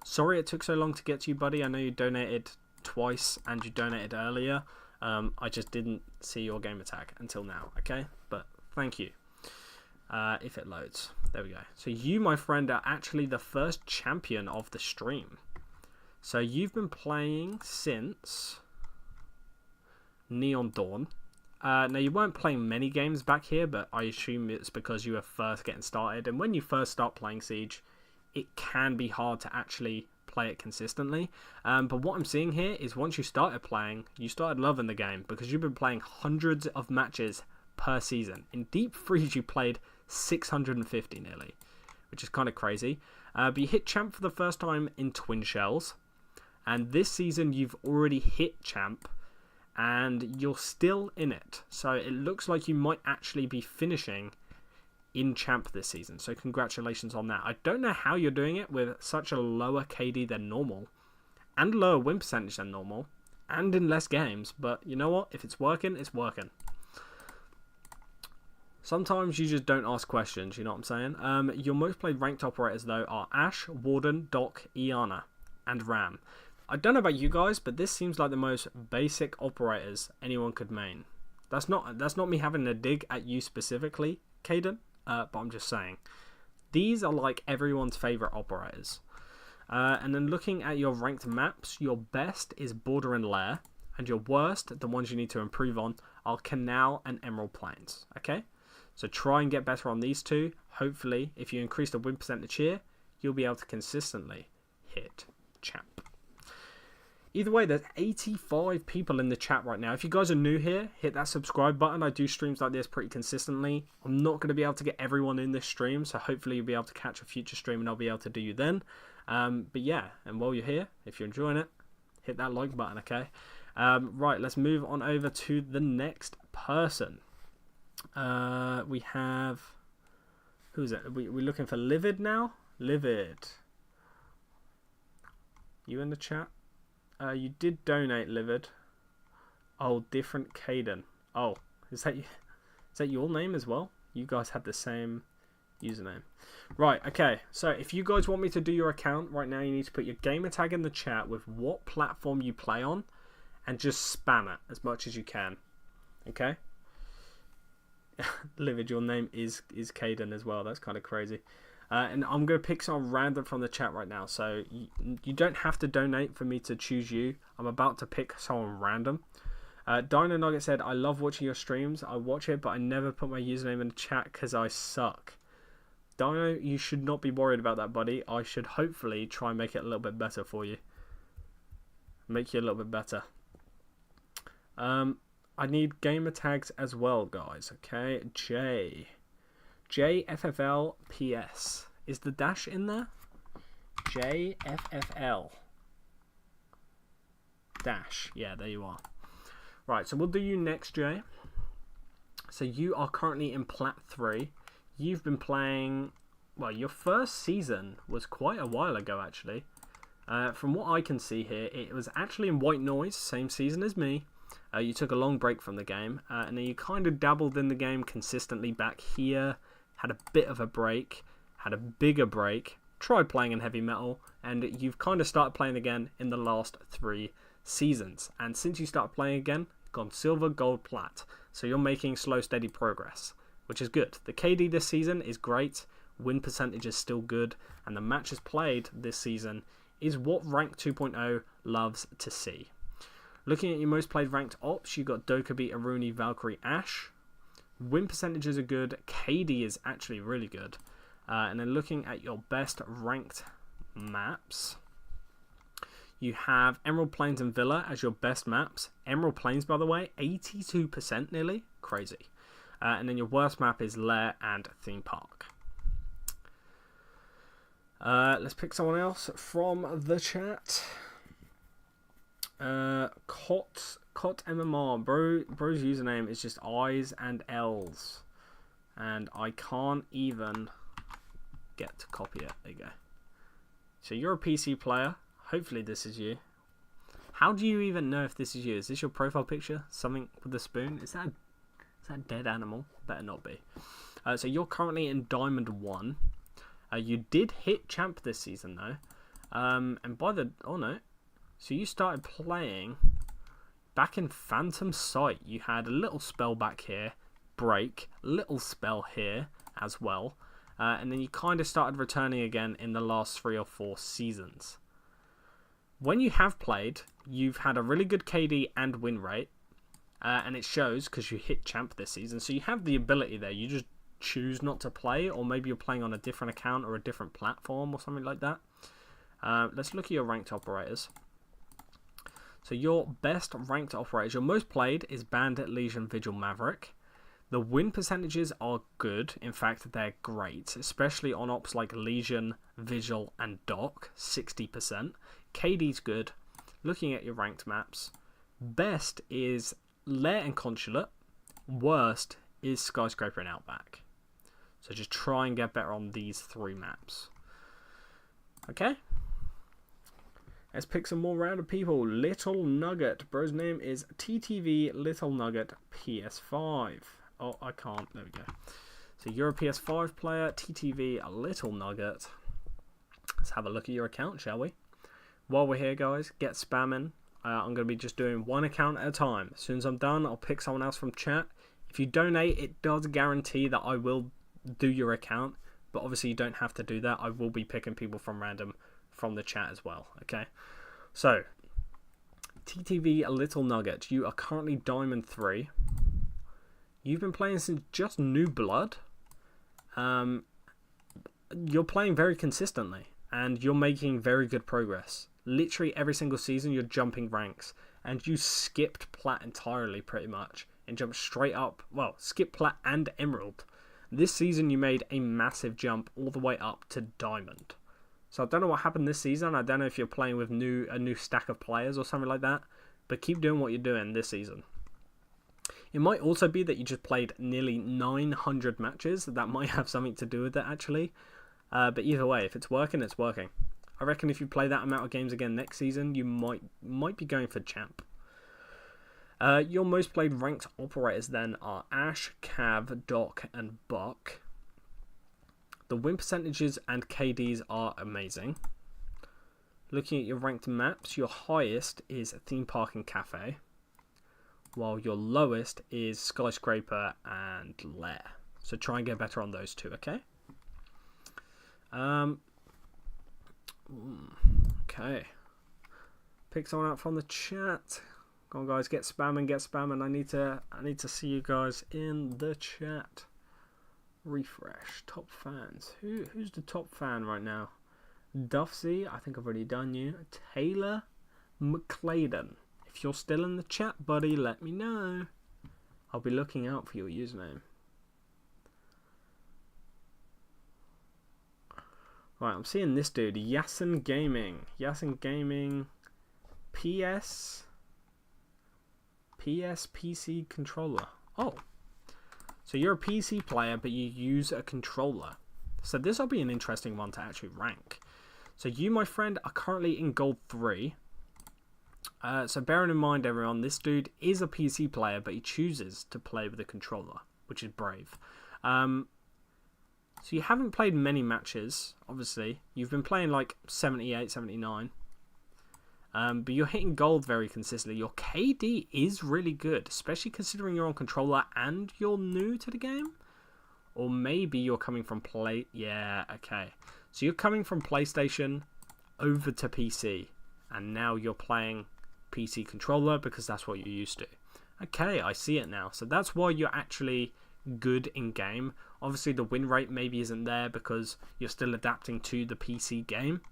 Sorry it took so long to get to you, buddy. I know you donated twice and you donated earlier. I just didn't see your game tag until now, okay? But thank you. If it loads. There we go. So you, my friend, are actually the first champion of the stream. So you've been playing since Neon Dawn. Now, you weren't playing many games back here, but I assume it's because you were first getting started. And when you first start playing Siege, it can be hard to actually play it consistently. But what I'm seeing here is once you started playing, you started loving the game because you've been playing hundreds of matches per season. In Deep Freeze, you played 650 nearly, which is kind of crazy. But you hit Champ for the first time in Twin Shells. And this season, you've already hit Champ. And you're still in it. So it looks like you might actually be finishing in Champ this season. So congratulations on that. I don't know how you're doing it with such a lower KD than normal. And lower win percentage than normal. And in less games. But you know what? If it's working, it's working. Sometimes you just don't ask questions, you know what I'm saying? Your most played ranked operators, though, are Ashe, Warden, Doc, Iana, and Ram. I don't know about you guys, but this seems like the most basic operators anyone could main. That's not me having a dig at you specifically, Caden, but I'm just saying. These are like everyone's favourite operators. And then looking at your ranked maps, your best is Border and Lair, and your worst, the ones you need to improve on, are Canal and Emerald Plains, okay? So try and get better on these two. Hopefully, if you increase the win percentage here, you'll be able to consistently hit Champ. Either way, there's 85 people in the chat right now. If you guys are new here, hit that subscribe button. I do streams like this pretty consistently. I'm not going to be able to get everyone in this stream, so hopefully you'll be able to catch a future stream and I'll be able to do you then. But yeah, and while you're here, if you're enjoying it, hit that like button, okay? Right, let's move on over to the next person. We have... Who is it? We're looking for Livid now? Livid. You in the chat? You did donate, Livid. Oh, different Caden. Oh, is that your name as well? You guys had the same username. Right, okay. So if you guys want me to do your account right now, you need to put your gamer tag in the chat with what platform you play on and just spam it as much as you can. Okay? Livid, your name is Caden as well. That's kind of crazy. And I'm going to pick someone random from the chat right now. So you don't have to donate for me to choose you. I'm about to pick someone random. Dino Nugget said, I love watching your streams. I watch it, but I never put my username in the chat because I suck. Dino, you should not be worried about that, buddy. I should hopefully try and make it a little bit better for you. Make you a little bit better. I need gamer tags as well, guys. Okay, JFFLPS. Is the dash in there? JFFL. Dash. Yeah, there you are. Right, so we'll do you next, Jay. So you are currently in Plat 3. You've been playing... Well, your first season was quite a while ago, actually. From what I can see here, it was actually in White Noise, same season as me. You took a long break from the game, and then you kind of dabbled in the game consistently back here, had a bit of a break, had a bigger break, tried playing in heavy metal, and you've kind of started playing again in the last 3 seasons. And since you started playing again, gone silver, gold, plat. So you're making slow, steady progress, which is good. The KD this season is great, win percentage is still good, and the matches played this season is what Rank 2.0 loves to see. Looking at your most played ranked ops, you got Dokkaebi, Aruni, Valkyrie, Ashe. Win percentages are good. KD is actually really good. And then looking at your best ranked maps, you have Emerald Plains and Villa as your best maps. Emerald Plains, by the way, 82% nearly. Crazy. And then your worst map is Lair and Theme Park. Let's pick someone else from the chat. Cot MMR. Bro's username is just I's and L's. And I can't even get to copy it. There you go. So you're a PC player. Hopefully this is you. How do you even know if this is you? Is this your profile picture? Something with a spoon? Is that a dead animal? Better not be. So you're currently in Diamond 1. You did hit Champ this season though. And by the... Oh no. So you started playing back in Phantom Sight. You had a little spell back here. Break. Little spell here as well. And then you kind of started returning again in the last 3 or 4 seasons. When you have played, you've had a really good KD and win rate. And it shows because you hit Champ this season. So you have the ability there. You just choose not to play. Or maybe you're playing on a different account or a different platform or something like that. Let's look at your ranked operators. So your best ranked operators, your most played is Bandit, Legion, Vigil, Maverick. The win percentages are good. In fact, they're great, especially on ops like Legion, Vigil, and Doc, 60%. KD's good. Looking at your ranked maps, best is Lair and Consulate. Worst is Skyscraper and Outback. So just try and get better on these 3 maps. Okay? Let's pick some more random people. Little Nugget. Bro's name is TTV Little Nugget PS5. Oh, I can't. There we go. So you're a PS5 player. TTV Little Nugget. Let's have a look at your account, shall we? While we're here, guys, get spamming. I'm going to be just doing 1 account at a time. As soon as I'm done, I'll pick someone else from chat. If you donate, it does guarantee that I will do your account. But obviously, you don't have to do that. I will be picking people from random from the chat as well, okay? So, TTV Little Nugget, you are currently Diamond 3. You've been playing since just New Blood. You're playing very consistently, and you're making very good progress. Literally every single season, you're jumping ranks, and you skipped Plat entirely, pretty much, and jumped straight up, well, skipped Plat and Emerald. This season, you made a massive jump all the way up to Diamond. So I don't know what happened this season. I don't know if you're playing with a new stack of players or something like that. But keep doing what you're doing this season. It might also be that you just played nearly 900 matches. That might have something to do with it, actually. But either way, if it's working, it's working. I reckon if you play that amount of games again next season, you might be going for Champ. Your most played ranked operators then are Ash, Cav, Doc, and Buck. The win percentages and KDs are amazing. Looking at your ranked maps, your highest is Theme Park and Cafe, while your lowest is Skyscraper and Lair. So try and get better on those 2, okay? Okay. Pick someone out from the chat. Come on, guys, get spamming, get spamming. I need to see you guys in the chat. Refresh. Top fans. Who's the top fan right now? Duffsy. I think I've already done you. Taylor McCladen. If you're still in the chat, buddy, let me know. I'll be looking out for your username. Right, I'm seeing this dude. Yasin Gaming. Yasin Gaming. PS PC controller. Oh. So you're a PC player, but you use a controller. So this will be an interesting one to actually rank. So you, my friend, are currently in Gold 3. So bearing in mind, everyone, this dude is a PC player, but he chooses to play with a controller, which is brave. So you haven't played many matches, obviously. You've been playing like 78, 79. But you're hitting gold very consistently. Your KD is really good, especially considering you're on controller and you're new to the game. Or maybe you're coming from Yeah, okay. So you're coming from PlayStation over to PC. And now you're playing PC controller because that's what you're used to. Okay, I see it now. So that's why you're actually good in game. Obviously, the win rate maybe isn't there because you're still adapting to the PC game.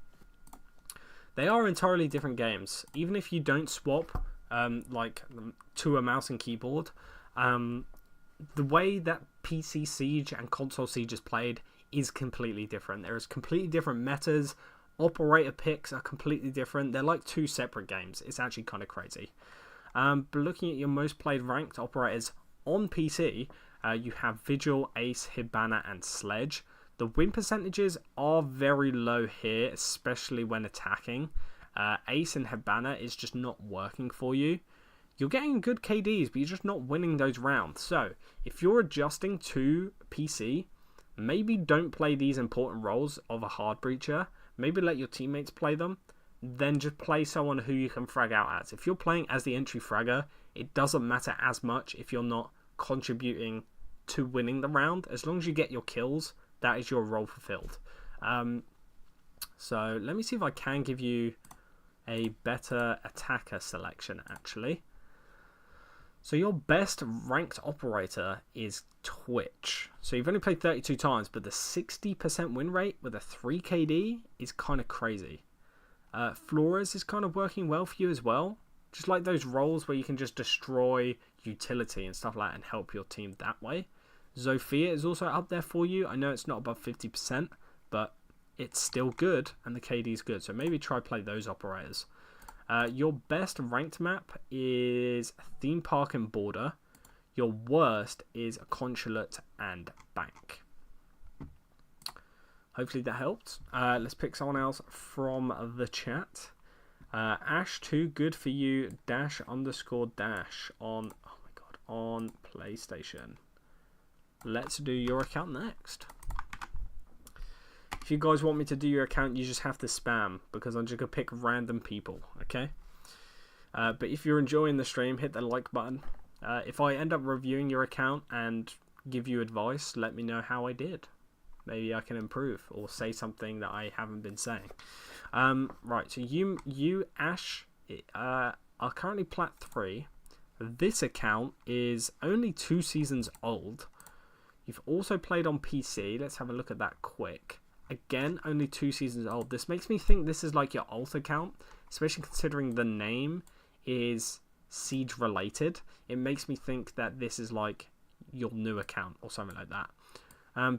They are entirely different games. Even if you don't swap to a mouse and keyboard, the way that PC Siege and console Siege is played is completely different. There is completely different metas. Operator picks are completely different. They're like two separate games. It's actually kind of crazy. But looking at your most played ranked operators on PC, you have Vigil, Ace, Hibana, and Sledge. The win percentages are very low here, especially when attacking. Ace and Hibana is just not working for you. You're getting good KDs, but you're just not winning those rounds. So, if you're adjusting to PC, maybe don't play these important roles of a hard breacher. Maybe let your teammates play them. Then just play someone who you can frag out as. If you're playing as the entry fragger, it doesn't matter as much if you're not contributing to winning the round. As long as you get your kills, that is your role fulfilled. So, let me see if I can give you a better attacker selection, actually. So your best ranked operator is Twitch. So you've only played 32 times, but the 60% win rate with a 3 KD is kind of crazy. Flores is kind of working well for you as well. Just like those roles where you can just destroy utility and stuff like that and help your team that way. Zofia is also up there for you. I know it's not above 50%, but it's still good and the KD is good. So maybe try play those operators. Your best ranked map is Theme Park and Border. Your worst is Consulate and Bank. Hopefully that helped. Let's pick someone else from the chat. Ash2, good for you. Dash _ dash on, oh my god, on PlayStation. Let's do your account next. If you guys want me to do your account, you just have to spam, because I'm just going to pick random people, okay? But if you're enjoying the stream, hit the like button. If I end up reviewing your account and give you advice, let me know how I did. Maybe I can improve or say something that I haven't been saying. Right, so you Ash, are currently Plat 3. This account is only 2 seasons old. You've also played on PC. Let's have a look at that quick. Again, only 2 seasons old. This makes me think this is like your alt account, especially considering the name is Siege related. It makes me think that this is like your new account or something like that.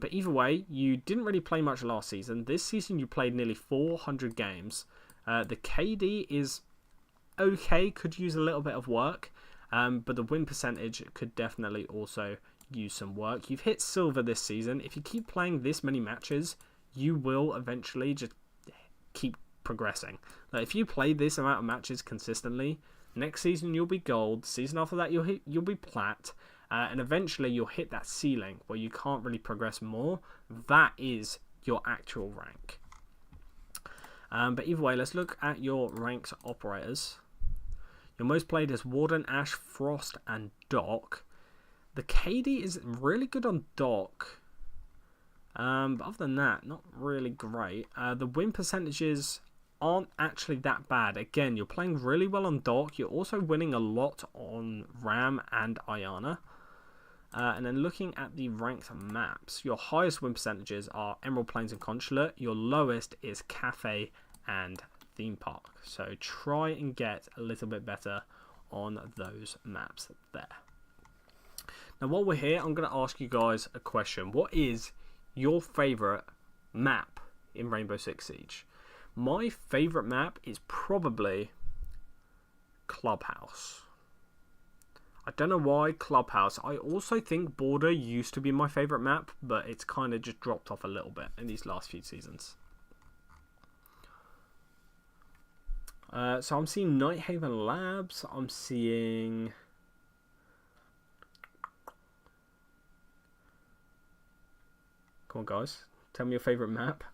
But either way, you didn't really play much last season. This season you played nearly 400 games. The KD is okay, could use a little bit of work, but the win percentage could definitely also use some work. You've hit silver this season. If you keep playing this many matches, you will eventually just keep progressing. Like if you play this amount of matches consistently, next season you'll be gold. Season after that you'll be plat, and eventually you'll hit that ceiling where you can't really progress more. That is your actual rank. But either way, let's look at your ranked operators. Your most played is Warden, Ash, Frost, and Doc. The KD is really good on Doc. But other than that, not really great. The win percentages aren't actually that bad. Again, you're playing really well on Doc. You're also winning a lot on Ram and Ayana. And then looking at the ranked maps, your highest win percentages are Emerald Plains and Consulate. Your lowest is Cafe and Theme Park. So try and get a little bit better on those maps there. Now while we're here, I'm going to ask you guys a question. What is your favourite map in Rainbow Six Siege? My favourite map is probably Clubhouse. I don't know why Clubhouse. I also think Border used to be my favourite map, but it's kind of just dropped off a little bit in these last few seasons. So I'm seeing Nighthaven Labs. I'm seeing... Come on, guys. Tell me your favourite map.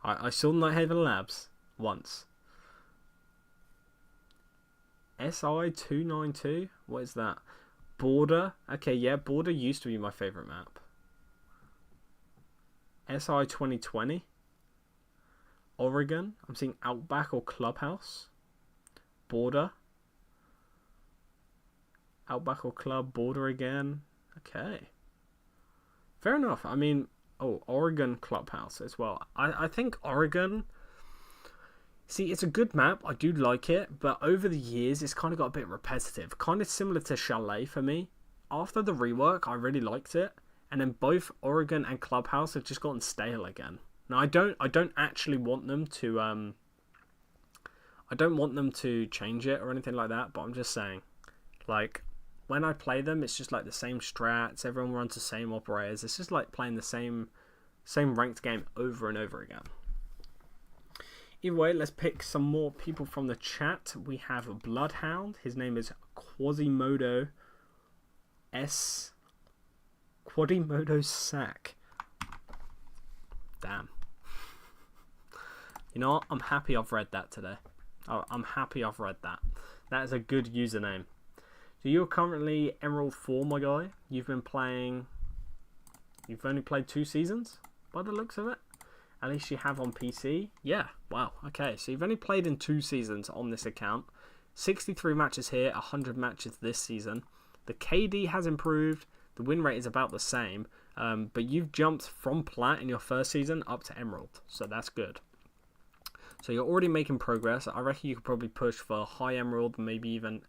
I saw Nighthaven Labs once. SI292? What is that? Border? Okay, yeah, Border used to be my favourite map. SI2020? Oregon? I'm seeing Outback or Clubhouse. Border? Outback or Club? Border again? Okay. Fair enough. I mean, Oregon Clubhouse as well. I think Oregon... See, it's a good map. I do like it. But over the years, it's kind of got a bit repetitive. Kind of similar to Chalet for me. After the rework, I really liked it. and then both Oregon and Clubhouse have just gotten stale again. Now I don't actually want them to change it or anything like that, but I'm just saying, like, when I play them, it's just like the same strats, everyone runs the same operators, it's just like playing the same ranked game over and over again. Either way, let's pick some more people from the chat. We have Bloodhound, his name is Quasimodo Sack. Damn. You know what? I'm happy I've read that today. I'm happy I've read that. That is a good username. So you're currently Emerald 4, my guy. You've only played 2 seasons, by the looks of it. At least you have on PC. Yeah, wow. Okay, so you've only played in 2 seasons on this account. 63 matches here, 100 matches this season. The KD has improved. The win rate is about the same. But you've jumped from Plat in your first season up to Emerald. So that's good. So you're already making progress. I reckon you could probably push for high Emerald, maybe even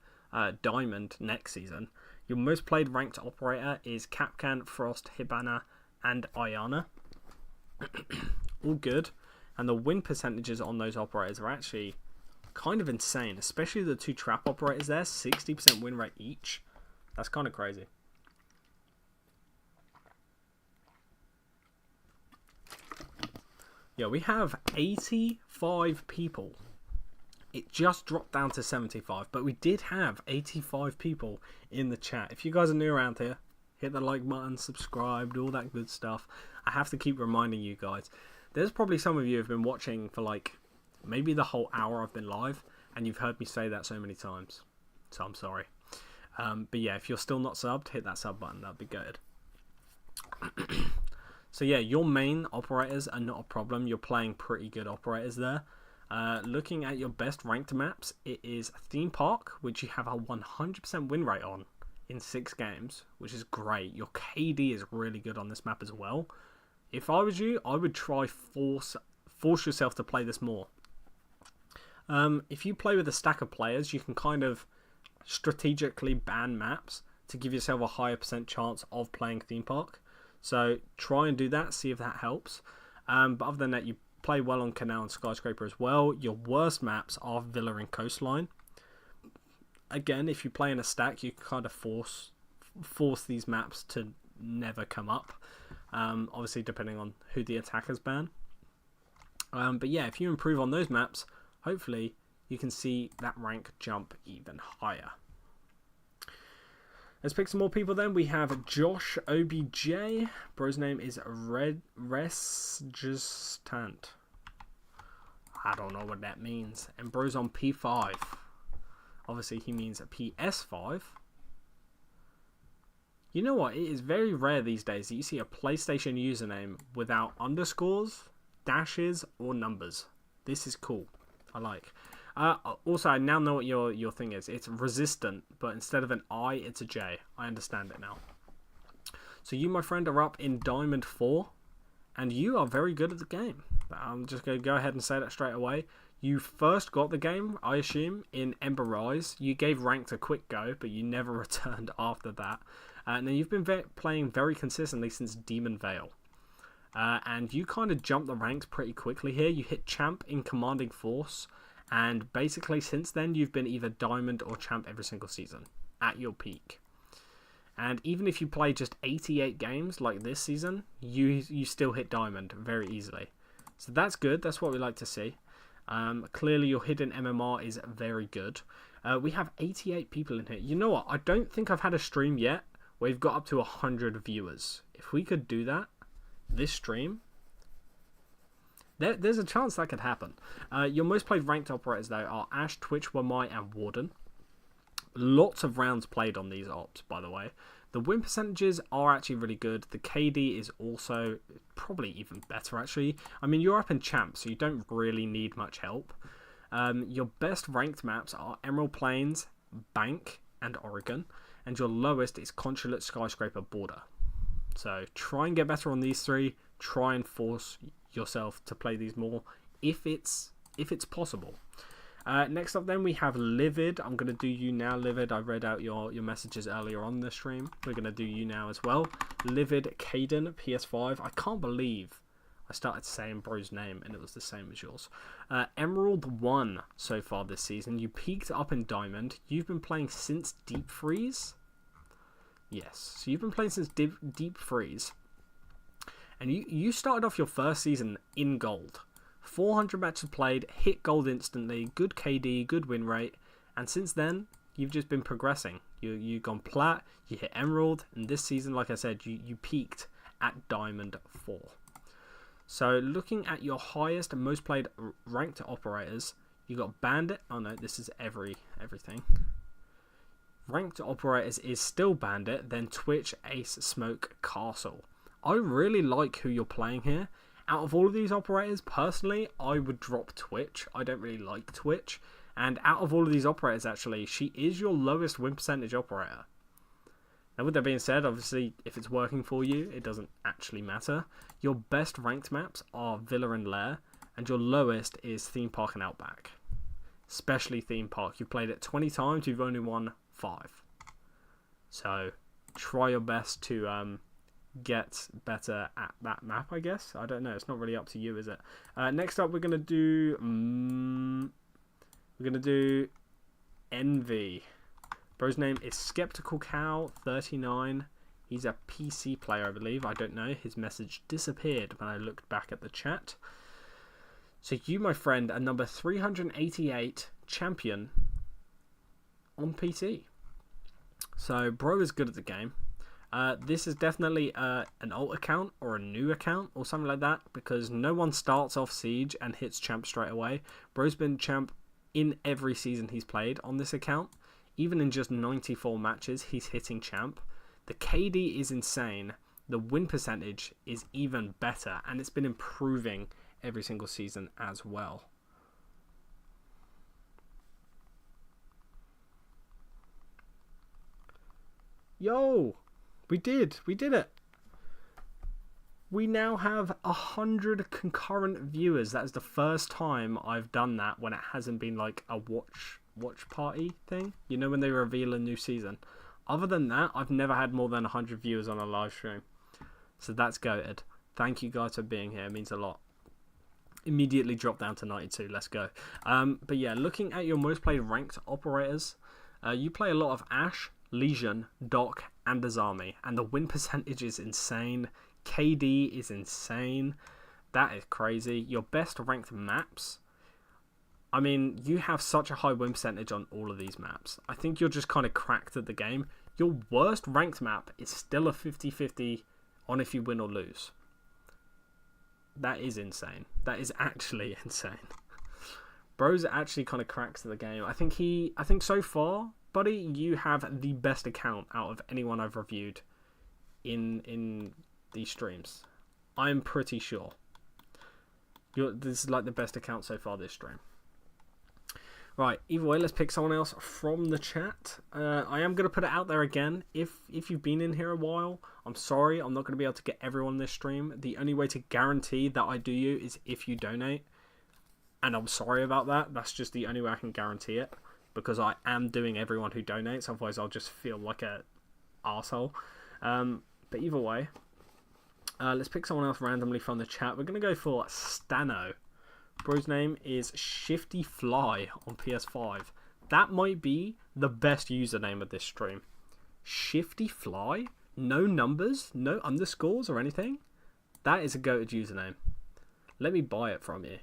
Diamond next season. Your most played ranked operator is Capcan, Frost, Hibana, and Ayana. All good. And the win percentages on those operators are actually kind of insane. Especially the 2 trap operators there. 60% win rate each. That's kind of crazy. Yeah, we have 85 people. It just dropped down to 75, but we did have 85 people in the chat. If you guys are new around here, hit the like button, subscribe, all that good stuff. I have to keep reminding you guys. There's probably some of you who have been watching for like maybe the whole hour I've been live, and you've heard me say that so many times. So I'm sorry. But yeah, if you're still not subbed, hit that sub button. That'd be good. So yeah, your main operators are not a problem. You're playing pretty good operators there. Looking at your best ranked maps, it is Theme Park, which you have a 100% win rate on in 6 games, which is great. Your KD is really good on this map as well. If I was you, I would try force yourself to play this more. If you play with a stack of players, you can kind of strategically ban maps to give yourself a higher % chance of playing Theme Park. So try and do that, see if that helps. But other than that, you play well on Canal and Skyscraper as well. Your worst maps are Villa and Coastline. Again, if you play in a stack, you can kind of force these maps to never come up. Obviously, depending on who the attackers ban. But yeah, if you improve on those maps, hopefully you can see that rank jump even higher. Let's pick some more people then. We have Josh OBJ. Bro's name is Resgistant. I don't know what that means. And bro's on P5. Obviously he means a PS5. You know what? It is very rare these days that you see a PlayStation username without underscores, dashes, or numbers. This is cool. I like. Also, I now know what your thing is. It's resistant, but instead of an I, it's a J. I understand it now. So you, my friend, are up in Diamond 4, and you are very good at the game. I'm just going to go ahead and say that straight away. You first got the game, I assume, in Ember Rise. You gave ranked a quick go, but you never returned after that. And then you've been playing very consistently since Demon Vale. And you kind of jumped the ranks pretty quickly here. You hit Champ in Commanding Force. And basically, since then, you've been either Diamond or Champ every single season at your peak. And even if you play just 88 games like this season, you still hit Diamond very easily. So that's good. That's what we like to see. Clearly, your hidden MMR is very good. We have 88 people in here. You know what? I don't think I've had a stream yet where we've got up to 100 viewers. If we could do that, this stream... There's a chance that could happen. Your most played ranked operators, though, are Ash, Twitch, Wamai, and Warden. Lots of rounds played on these ops, by the way. The win percentages are actually really good. The KD is also probably even better, actually. I mean, you're up in Champ, so you don't really need much help. Your best ranked maps are Emerald Plains, Bank, and Oregon. And your lowest is Consulate, Skyscraper, Border. So try and get better on these 3. Try and force yourself to play these more if it's possible. Next up then we have Livid. I'm going to do you now, Livid. I read out your messages earlier on the stream. We're going to do you now as well. Livid Caden, PS5. I can't believe I started saying bro's name and it was the same as yours. Emerald 1 so far this season. You peaked up in Diamond. You've been playing since Deep Freeze? Yes. So you've been playing since Deep Freeze. And you started off your first season in Gold. 400 matches played, hit Gold instantly, good KD, good win rate. And since then, you've just been progressing. You've gone Plat, you hit Emerald. And this season, like I said, you peaked at Diamond 4. So looking at your highest and most played ranked operators, you got Bandit. Oh no, this is everything. Ranked operators is still Bandit, then Twitch, Ace, Smoke, Castle. I really like who you're playing here. Out of all of these operators, personally, I would drop Twitch. I don't really like Twitch. And out of all of these operators, actually, she is your lowest win percentage operator. Now, with that being said, obviously, if it's working for you, it doesn't actually matter. Your best ranked maps are Villa and Lair, and your lowest is Theme Park and Outback. Especially Theme Park. You've played it 20 times, you've only won 5. So, try your best to get better at that map, I guess. I don't know, it's not really up to you, is it? Next up, we're going to do Envy. Bro's name is Skeptical Cow 39. He's a PC player, I believe. I don't know. His message disappeared when I looked back at the chat. So you, my friend, are number 388 champion on PT. So Bro is good at the game. This is definitely an alt account or a new account or something like that, because no one starts off Siege and hits champ straight away. Bro's been champ in every season he's played on this account. Even in just 94 matches, he's hitting champ. The KD is insane. The win percentage is even better, and it's been improving every single season as well. Yo! We did it! We now have 100 concurrent viewers. That is the first time I've done that when it hasn't been like a watch party thing, you know, when they reveal a new season. Other than that, I've never had more than 100 viewers on a live stream, so that's goated. Thank you guys for being here, it means a lot. Immediately drop down to 92, let's go. But yeah, looking at your most played ranked operators, you play a lot of Ashe, Legion, Doc, and Azami, and the win percentage is insane. KD is insane. That is crazy. Your best ranked maps, I mean, you have such a high win percentage on all of these maps. I think you're just kind of cracked at the game. Your worst ranked map is still a 50-50 on if you win or lose. That is insane. That is actually insane. Bro's actually kind of cracks at the game. I think so far, buddy, you have the best account out of anyone I've reviewed in these streams. I'm pretty sure. This is like the best account so far this stream. Right, either way, let's pick someone else from the chat. I am going to put it out there again. If you've been in here a while, I'm sorry, I'm not going to be able to get everyone this stream. The only way to guarantee that I do you is if you donate. And I'm sorry about that. That's just the only way I can guarantee it, because I am doing everyone who donates. Otherwise, I'll just feel like a arsehole. But either way, let's pick someone else randomly from the chat. We're going to go for Stano. Bro's name is Shifty Fly on PS5. That might be the best username of this stream. Shifty Fly? No numbers? No underscores or anything? That is a goated username. Let me buy it from you.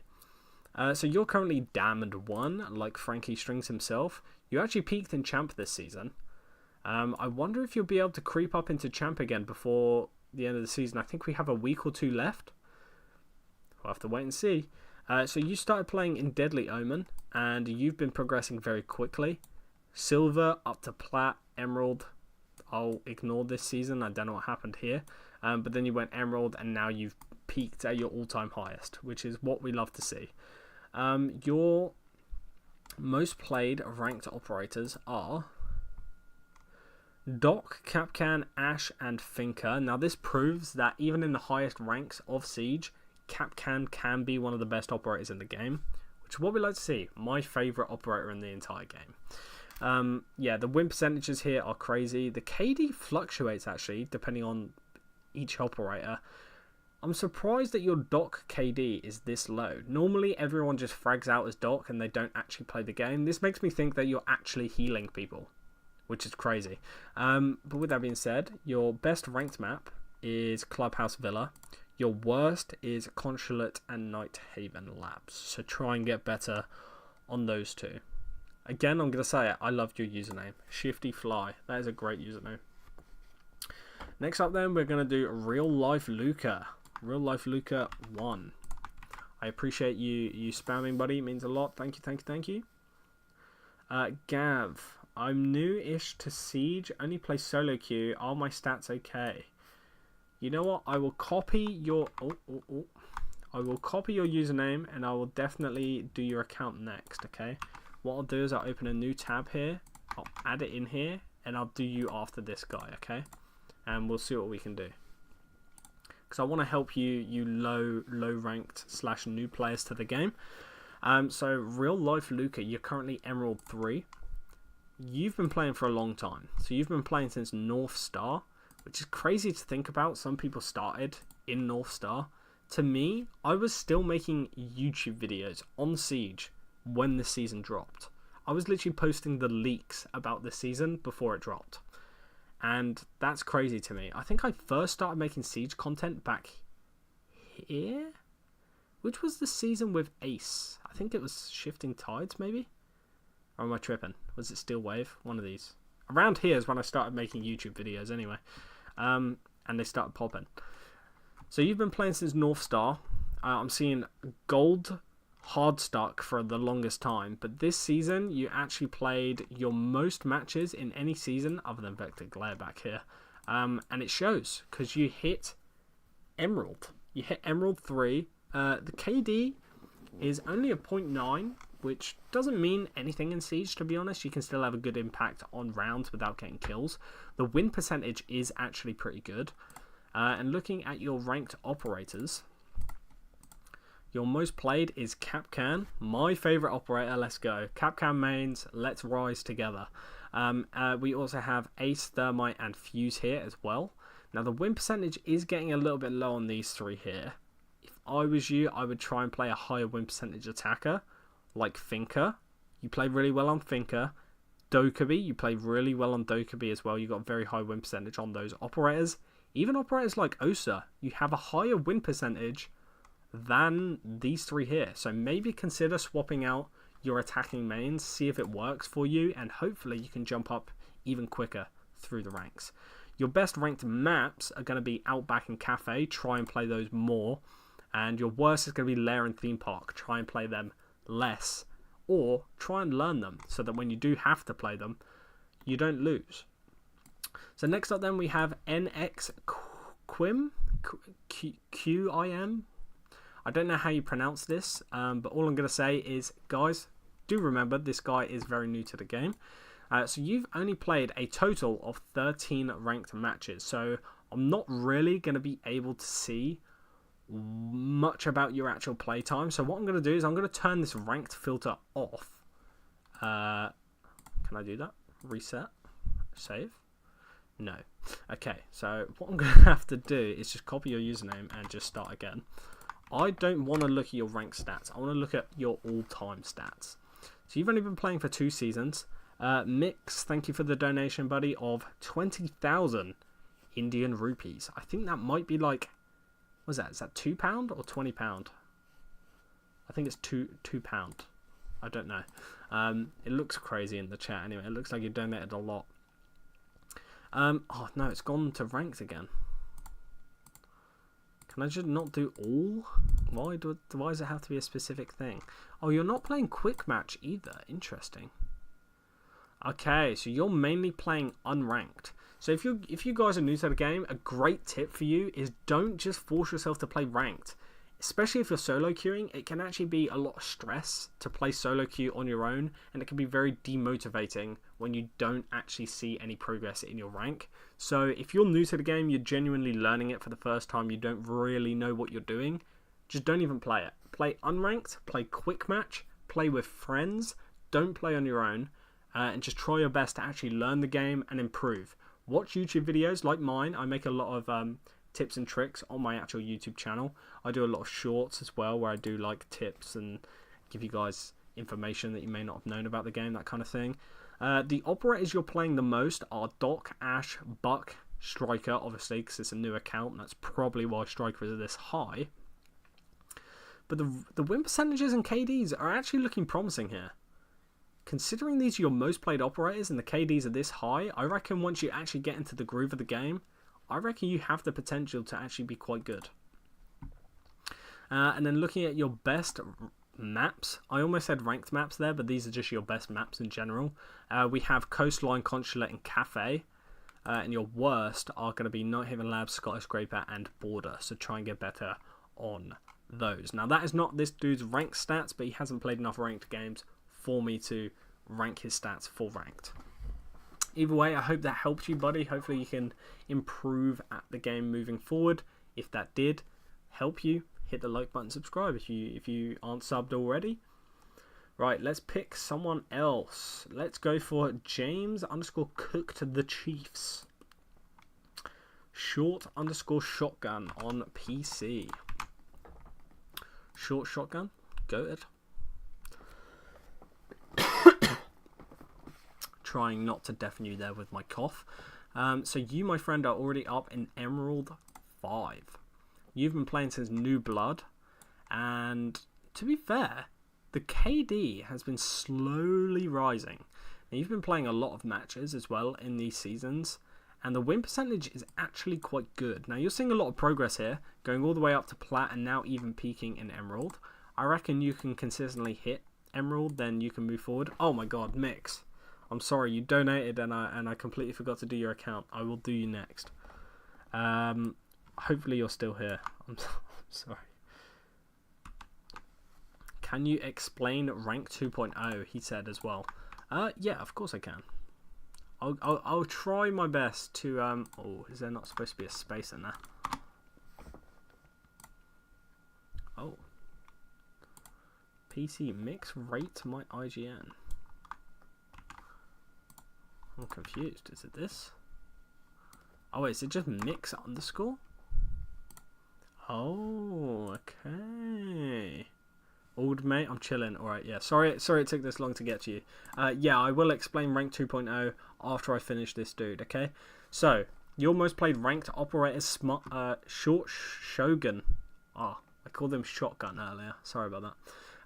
So you're currently Diamond 1, like Frankie Strings himself. You actually peaked in Champ this season. I wonder if you'll be able to creep up into Champ again before the end of the season. I think we have a week or two left. We'll have to wait and see. So you started playing in Deadly Omen, and you've been progressing very quickly. Silver up to Plat, Emerald. I'll ignore this season. I don't know what happened here. But then you went Emerald, and now you've peaked at your all-time highest, which is what we love to see. Your most played ranked operators are Doc, Capcan, Ashe, and Finker. Now this proves that even in the highest ranks of Siege, Capcan can be one of the best operators in the game, which is what we like to see. My favourite operator in the entire game. Yeah, the win percentages here are crazy. The KD fluctuates, actually, depending on each operator. I'm surprised that your Doc KD is this low. Normally, everyone just frags out as Doc and they don't actually play the game. This makes me think that you're actually healing people, which is crazy. But with that being said, your best ranked map is Clubhouse Villa. Your worst is Consulate and Night Haven Labs. So try and get better on those two. Again, I'm going to say it. I loved your username. Shifty Fly. That is a great username. Next up then, we're going to do Real Life Luca. Real Life Luca 1. I appreciate you spamming, buddy. It means a lot. Thank you, thank you, thank you. Gav. I'm new-ish to Siege. Only play solo queue. Are my stats okay? You know what? I will copy your... I will copy your username and I will definitely do your account next, okay? What I'll do is I'll open a new tab here. I'll add it in here and I'll do you after this guy, okay? And we'll see what we can do. Because I want to help you low ranked / new players to the game. So Real Life Luca, you're currently Emerald 3. You've been playing for a long time. So you've been playing since North Star, which is crazy to think about. Some people started in North Star. To me, I was still making YouTube videos on Siege when the season dropped. I was literally posting the leaks about the season before it dropped. And that's crazy to me. I think I first started making Siege content back here? Which was the season with Ace? I think it was Shifting Tides, maybe? Or am I tripping? Was it Steel Wave? One of these. Around here is when I started making YouTube videos anyway. And they started popping. So you've been playing since North Star. I'm seeing Gold hard stuck for the longest time, but this season you actually played your most matches in any season other than Vector Glare back here, and it shows because you hit Emerald. You hit Emerald 3. The KD is only a 0.9, which doesn't mean anything in Siege, to be honest. You can still have a good impact on rounds without getting kills. The win percentage is actually pretty good, and looking at your ranked operators, your most played is Capcan, my favourite operator. Let's go. Capcan mains, let's rise together. We also have Ace, Thermite, and Fuse here as well. Now, the win percentage is getting a little bit low on these three here. If I was you, I would try and play a higher win percentage attacker, like Finker. You play really well on Finker. Dokkaebi, you play really well on Dokkaebi as well. You got a very high win percentage on those operators. Even operators like Osa, you have a higher win percentage than these three here. So maybe consider swapping out your attacking mains, see if it works for you, and hopefully you can jump up even quicker through the ranks. Your best ranked maps are going to be Outback and Cafe. Try and play those more. And your worst is going to be Lair and Theme Park. Try and play them less, or try and learn them so that when you do have to play them, you don't lose. So next up then we have NX Quim, QIM. I don't know how you pronounce this, but all I'm going to say is, guys, do remember this guy is very new to the game. So you've only played a total of 13 ranked matches. So I'm not really going to be able to see much about your actual play time. So what I'm going to do is I'm going to turn this ranked filter off. Can I do that? Reset? Save? No. Okay, so what I'm going to have to do is just copy your username and just start again. I don't want to look at your rank stats. I want to look at your all-time stats. So you've only been playing for 2 seasons. Mix, thank you for the donation, buddy, of 20,000 Indian rupees. I think that might be like, what is that? Is that £2 or £20? I think it's £2. I don't know. It looks crazy in the chat anyway. It looks like you donated a lot. Oh no, it's gone to ranked again. Can I just not do all? Why does it have to be a specific thing? Oh, you're not playing quick match either. Interesting. Okay, so you're mainly playing unranked. So if you guys are new to the game, a great tip for you is don't just force yourself to play ranked. Especially if you're solo queuing, it can actually be a lot of stress to play solo queue on your own, and it can be very demotivating when you don't actually see any progress in your rank. So if you're new to the game, you're genuinely learning it for the first time, you don't really know what you're doing, just don't even play it. Play unranked, play quick match, play with friends, don't play on your own, and just try your best to actually learn the game and improve. Watch YouTube videos like mine. I make a lot of tips and tricks on my actual YouTube channel. I do a lot of shorts as well where I do like tips and give you guys information that you may not have known about the game, that kind of thing. The operators you're playing the most are Doc, Ash, Buck, Striker, obviously because it's a new account, and that's probably why Striker is this high. But the win percentages and KDs are actually looking promising here. Considering these are your most played operators and the KDs are this high, I reckon once you actually get into the groove of the game, I reckon you have the potential to actually be quite good. And then looking at your best maps, I almost said ranked maps there, but these are just your best maps in general. We have Coastline, Consulate and Cafe. And your worst are going to be Night Haven Labs, Skyscraper and Border. So try and get better on those. Now that is not this dude's ranked stats, but he hasn't played enough ranked games for me to rank his stats for ranked. Either way, I hope that helped you, buddy. Hopefully you can improve at the game moving forward. If that did help you, hit the like button, subscribe if you aren't subbed already. Right, let's pick someone else. Let's go for James_Cooked the Chiefs. Short_shotgun on PC. Short shotgun, go ahead. Trying not to deafen you there with my cough. So you, my friend, are already up in Emerald 5. You've been playing since New Blood, and to be fair, the KD has been slowly rising. Now, you've been playing a lot of matches as well in these seasons, and the win percentage is actually quite good. Now, you're seeing a lot of progress here, going all the way up to Plat and now even peaking in Emerald. I reckon you can consistently hit Emerald, then you can move forward. Oh my god, Mix. I'm sorry, you donated and I completely forgot to do your account. I will do you next. Hopefully you're still here. I'm sorry. Can you explain rank 2.0? He said as well. Yeah, of course I can. I'll try my best to oh, is there not supposed to be a space in there? Oh. PC Mix rate my IGN. I'm confused. Is it this? Oh wait, is it just Mix underscore? Oh, okay. Old mate, I'm chilling. Alright, yeah. Sorry it took this long to get to you. Yeah, I will explain rank 2.0 after I finish this dude, okay? So, your most played ranked operators, Short Shogun. Ah, I called them Shotgun earlier. Sorry about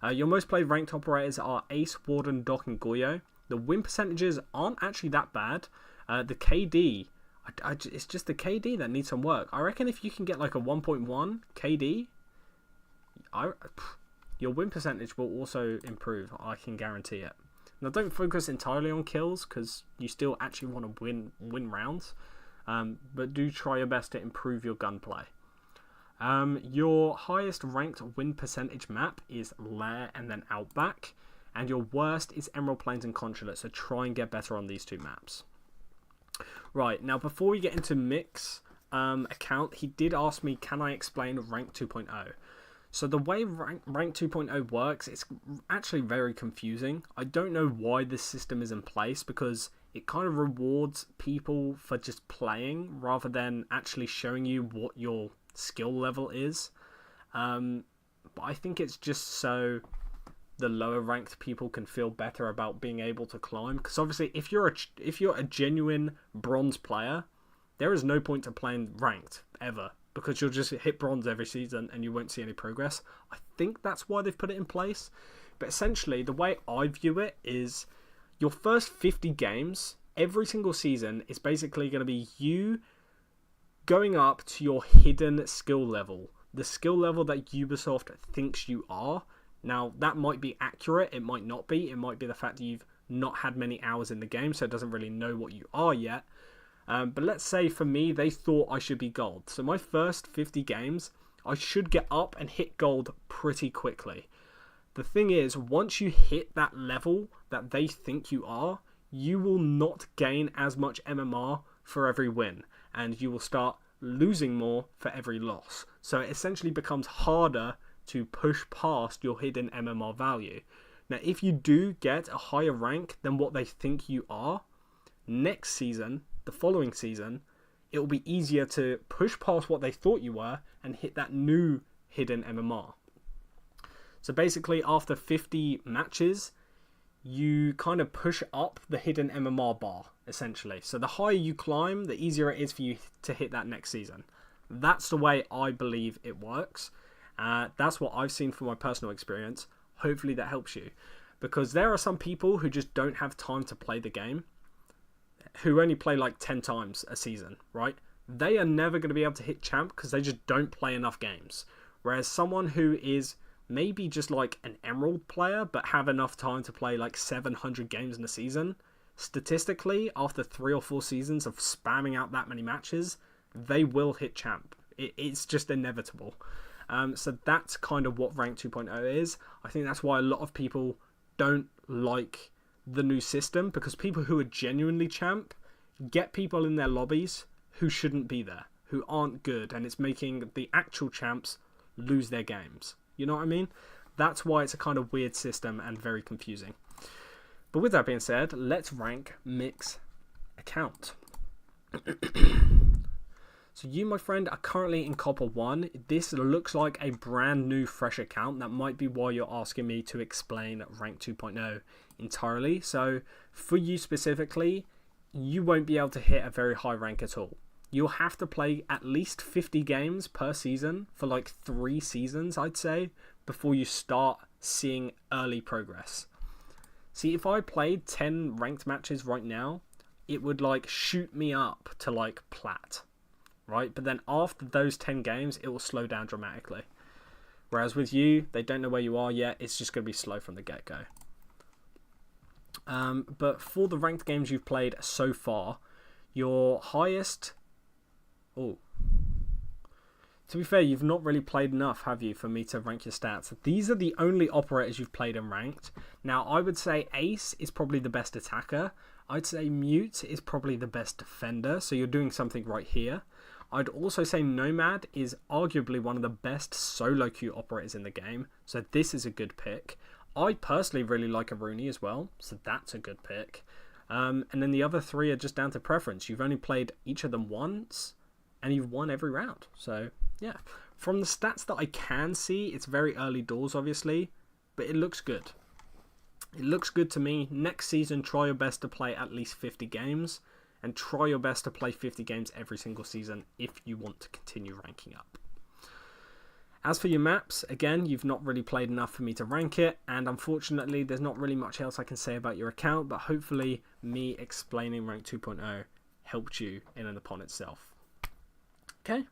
that. Your most played ranked operators are Ace, Warden, Doc, and Goyo. The win percentages aren't actually that bad. The KD, it's just the KD that needs some work. I reckon if you can get like a 1.1 KD, your win percentage will also improve. I can guarantee it. Now, don't focus entirely on kills because you still actually want to win rounds. But do try your best to improve your gunplay. Your highest ranked win percentage map is Lair and then Outback. And your worst is Emerald Plains and Consulate, so try and get better on these two maps. Right, now before we get into Mix account, he did ask me, can I explain rank 2.0? So the way rank 2.0 works, it's actually very confusing. I don't know why this system is in place, because it kind of rewards people for just playing, rather than actually showing you what your skill level is. But I think it's just so the lower ranked people can feel better about being able to climb, because obviously if you're a genuine bronze player, there is no point to playing ranked ever, because you'll just hit bronze every season and you won't see any progress. I think that's why they've put it in place. But essentially the way I view it is your first 50 games every single season is basically going to be you going up to your hidden skill level, the skill level that Ubisoft thinks you are. Now, that might be accurate, it might not be. It might be the fact that you've not had many hours in the game, so it doesn't really know what you are yet. But let's say, for me, they thought I should be gold. So my first 50 games, I should get up and hit gold pretty quickly. The thing is, once you hit that level that they think you are, you will not gain as much MMR for every win. And you will start losing more for every loss. So it essentially becomes harder to push past your hidden MMR value. Now, if you do get a higher rank than what they think you are, next season, the following season, it will be easier to push past what they thought you were and hit that new hidden MMR. So basically, after 50 matches, you kind of push up the hidden MMR bar, essentially. So the higher you climb, the easier it is for you to hit that next season. That's the way I believe it works. That's what I've seen from my personal experience. Hopefully that helps you. Because there are some people who just don't have time to play the game, who only play like 10 times a season, right? They are never going to be able to hit champ because they just don't play enough games. Whereas someone who is maybe just like an emerald player but have enough time to play like 700 games in a season, statistically, after 3 or 4 seasons of spamming out that many matches, they will hit champ. It's just inevitable. So that's kind of what Rank 2.0 is. I think that's why a lot of people don't like the new system, because people who are genuinely champ get people in their lobbies who shouldn't be there, who aren't good, and it's making the actual champs lose their games. You know what I mean? That's why it's a kind of weird system and very confusing. But with that being said, let's rank Mick's account. So you, my friend, are currently in Copper 1. This looks like a brand new, fresh account. That might be why you're asking me to explain Rank 2.0 entirely. So for you specifically, you won't be able to hit a very high rank at all. You'll have to play at least 50 games per season for like 3 seasons, I'd say, before you start seeing early progress. See, if I played 10 ranked matches right now, it would like shoot me up to like plat. Right, but then after those 10 games, it will slow down dramatically. Whereas with you, they don't know where you are yet. It's just going to be slow from the get-go. But for the ranked games you've played so far, your highest... Oh. To be fair, you've not really played enough, have you, for me to rank your stats? These are the only operators you've played and ranked. Now, I would say Ace is probably the best attacker. I'd say Mute is probably the best defender, so you're doing something right here. I'd also say Nomad is arguably one of the best solo queue operators in the game, so this is a good pick. I personally really like Aruni as well, so that's a good pick. And then the other 3 are just down to preference. You've only played each of them once, and you've won every round. So, yeah. From the stats that I can see, it's very early doors, obviously, but it looks good. It looks good to me. Next season, try your best to play at least 50 games. And try your best to play 50 games every single season if you want to continue ranking up. As for your maps, again, you've not really played enough for me to rank it. And unfortunately, there's not really much else I can say about your account. But hopefully, me explaining Rank 2.0 helped you in and upon itself. Okay.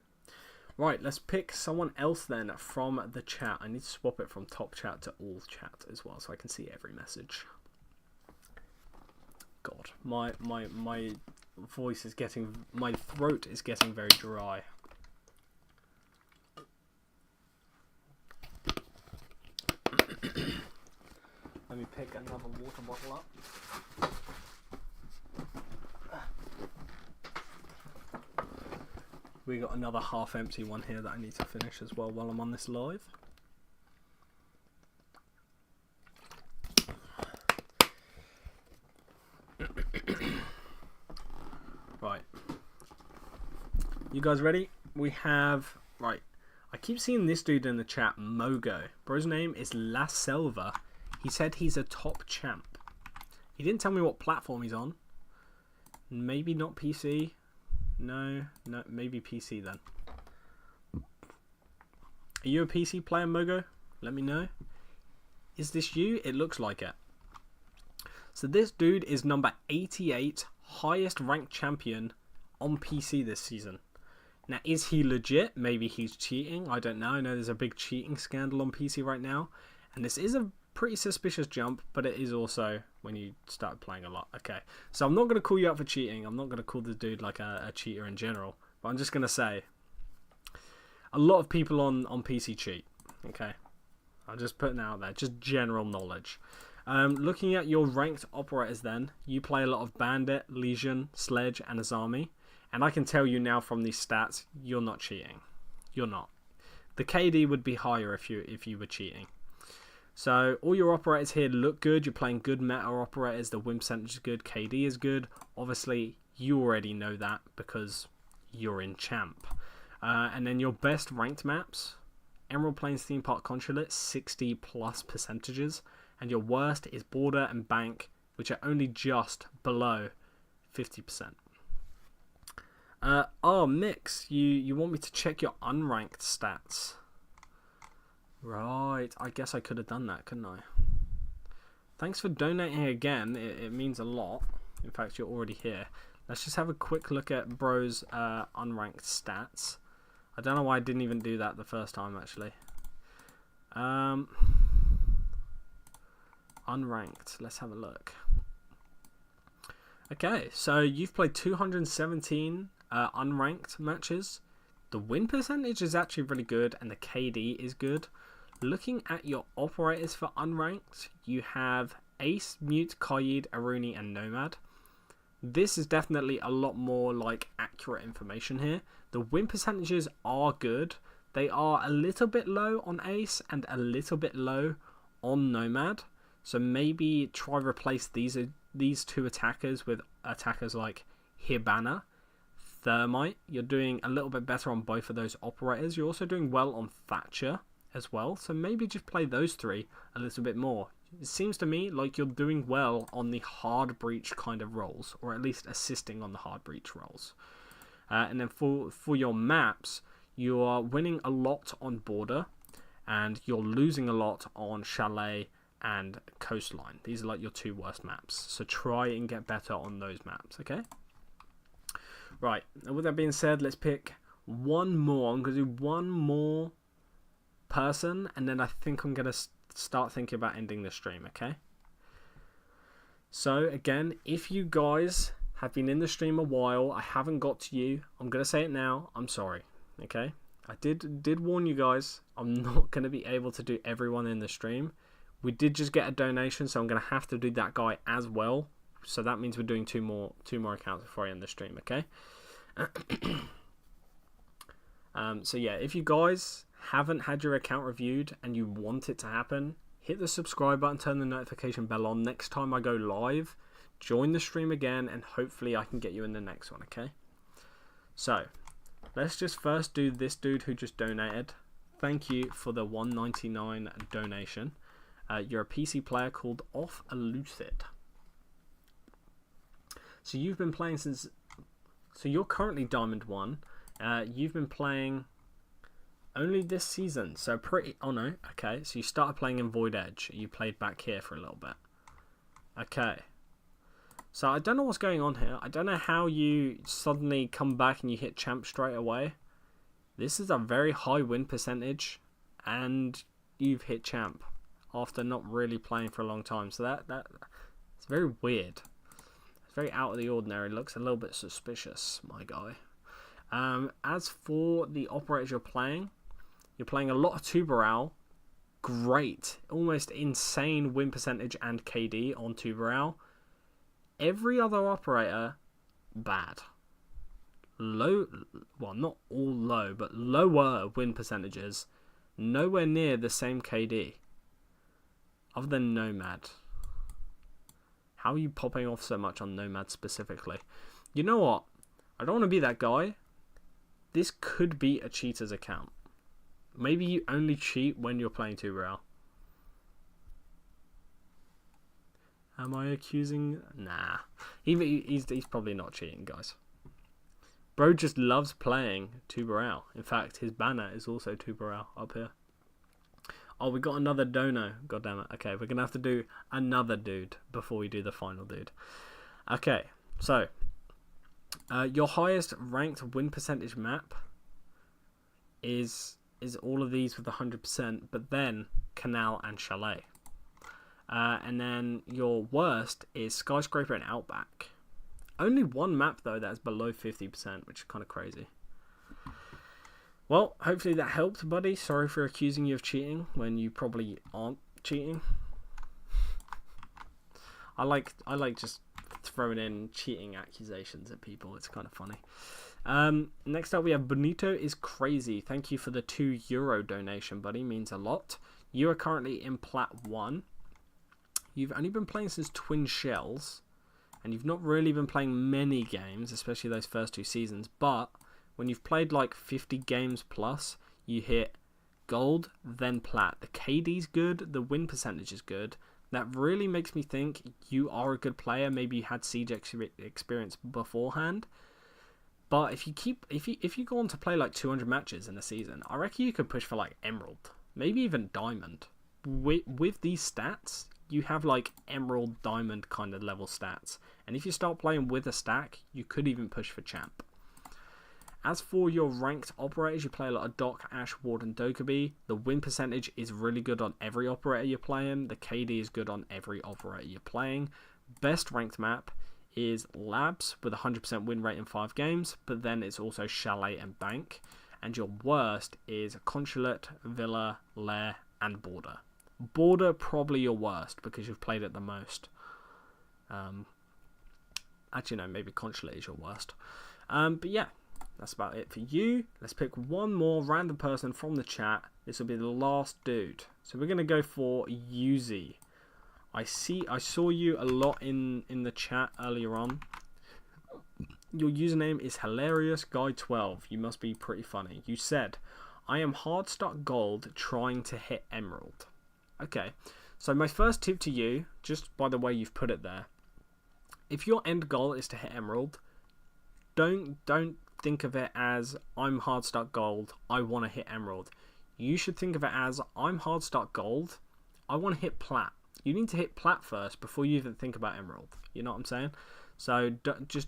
Right, let's pick someone else then from the chat. I need to swap it from top chat to all chat as well so I can see every message. God, my voice is getting, my throat is getting very dry. Let me pick another water bottle up. We got another half empty one here that I need to finish as well while I'm on this live. Right. You guys ready? We have... Right. I keep seeing this dude in the chat, Mogo. Bro's name is La Selva. He said he's a top champ. He didn't tell me what platform he's on. Maybe not PC. No, maybe PC then. Are you a PC player, Mogo? Let me know. Is this you? It looks like it. So this dude is number 88, highest ranked champion on PC this season. Now, is he legit? Maybe he's cheating. I don't know. I know there's a big cheating scandal on PC right now. And this is a pretty suspicious jump, but it is also when you start playing a lot. Okay, so I'm not going to call you out for cheating. I'm not going to call the dude like a cheater in general. But I'm just going to say, a lot of people on PC cheat. Okay, I'm just putting that out there. Just general knowledge. Looking at your ranked operators then, you play a lot of Bandit, Legion, Sledge, and Azami. And I can tell you now from these stats, you're not cheating. You're not. The KD would be higher if you were cheating. So all your operators here look good. You're playing good meta operators. The win percentage is good. KD is good. Obviously, you already know that because you're in champ. And then your best ranked maps: Emerald Plains Theme Park Consulate, 60 plus percentages. And your worst is Border and Bank, which are only just below 50%. Mix, you want me to check your unranked stats? Right, I guess I could have done that, couldn't I? Thanks for donating again, it means a lot. In fact, you're already here. Let's just have a quick look at bro's unranked stats. I don't know why I didn't even do that the first time, actually. Unranked, let's have a look. Okay, so you've played 217 unranked matches. The win percentage is actually really good, and the KD is good. Looking at your operators for unranked, you have Ace, Mute, Kaid, Aruni, and Nomad. This is definitely a lot more like accurate information here. The win percentages are good. They are a little bit low on Ace and a little bit low on Nomad. So maybe try replace these two attackers with attackers like Hibana, Thermite. You're doing a little bit better on both of those operators. You're also doing well on Thatcher as well. So maybe just play those three a little bit more. It seems to me like you're doing well on the hard breach kind of roles, or at least assisting on the hard breach roles. And then for your maps, you are winning a lot on Border, and you're losing a lot on Chalet and Coastline. These are like your two worst maps. So try and get better on those maps, okay? Right, and with that being said, let's pick one more. I'm going to do one more person, and then I think I'm going to start thinking about ending the stream, okay? So, again, if you guys have been in the stream a while, I haven't got to you, I'm going to say it now, I'm sorry, okay? I did warn you guys, I'm not going to be able to do everyone in the stream. We did just get a donation, so I'm going to have to do that guy as well. So that means we're doing two more accounts before I end the stream, okay? So yeah, if you guys haven't had your account reviewed and you want it to happen, hit the subscribe button, turn the notification bell on. Next time I go live, join the stream again, and hopefully I can get you in the next one, okay? So, let's just first do this dude who just donated. Thank you for the $1.99 donation. You're a PC player called Off a Lucid. So you've been playing since... So you're currently Diamond 1. You've been playing only this season. So pretty... Oh no, okay. So you started playing in Void Edge. You played back here for a little bit. Okay. So I don't know what's going on here. I don't know how you suddenly come back and you hit Champ straight away. This is a very high win percentage. And you've hit Champ after not really playing for a long time. So that it's very weird. It's very out of the ordinary. It looks a little bit suspicious, my guy. As for the operators you're playing a lot of Tuberal. Great. Almost insane win percentage and KD on Tuberal. Every other operator, bad. Low, well, not all low, but lower win percentages. Nowhere near the same KD. Other than Nomad. How are you popping off so much on Nomad specifically? You know what? I don't want to be that guy. This could be a cheater's account. Maybe you only cheat when you're playing Tuberal. Am I accusing? Nah. He's probably not cheating, guys. Bro just loves playing Tuberal. In fact, his banner is also Tuberal up here. Oh, we got another dono. God damn it. Okay, we're going to have to do another dude before we do the final dude. Okay, so your highest ranked win percentage map is all of these with 100%, but then Canal and Chalet. And then your worst is Skyscraper and Outback. Only one map, though, that's below 50%, which is kind of crazy. Well, hopefully that helped, buddy. Sorry for accusing you of cheating when you probably aren't cheating. I like just throwing in cheating accusations at people. It's kind of funny. Next up, we have Bonito is Crazy. Thank you for the €2 donation, buddy. Means a lot. You are currently in Plat 1. You've only been playing since Twin Shells, and you've not really been playing many games, especially those first 2 seasons, but when you've played like 50 games plus, you hit Gold, then Plat. The KD's good, the win percentage is good. That really makes me think you are a good player. Maybe you had Siege experience beforehand. But if you go on to play like 200 matches in a season, I reckon you could push for like Emerald, maybe even Diamond. With these stats, you have like Emerald, Diamond kind of level stats. And if you start playing with a stack, you could even push for Champ. As for your ranked operators, you play a lot of Doc, Ash, Ward, and Dokkaebi. The win percentage is really good on every operator you're playing. The KD is good on every operator you're playing. Best ranked map is Labs with 100% win rate in 5 games, but then it's also Chalet and Bank. And your worst is Consulate, Villa, Lair, and Border. Border probably your worst because you've played it the most. Actually, no, maybe Consulate is your worst. But yeah. That's about it for you. Let's pick one more random person from the chat. This will be the last dude. So we're going to go for Yuzi. I saw you a lot in the chat earlier on. Your username is hilariousguy12. You must be pretty funny. You said, I am hard stuck gold trying to hit emerald. Okay. So my first tip to you, just by the way you've put it there. If your end goal is to hit emerald, don't think of it as I'm hard stuck gold, I want to hit emerald. You should think of it as I'm hard stuck gold, I want to hit plat. You need to hit plat first before you even think about emerald. You know what I'm saying? So just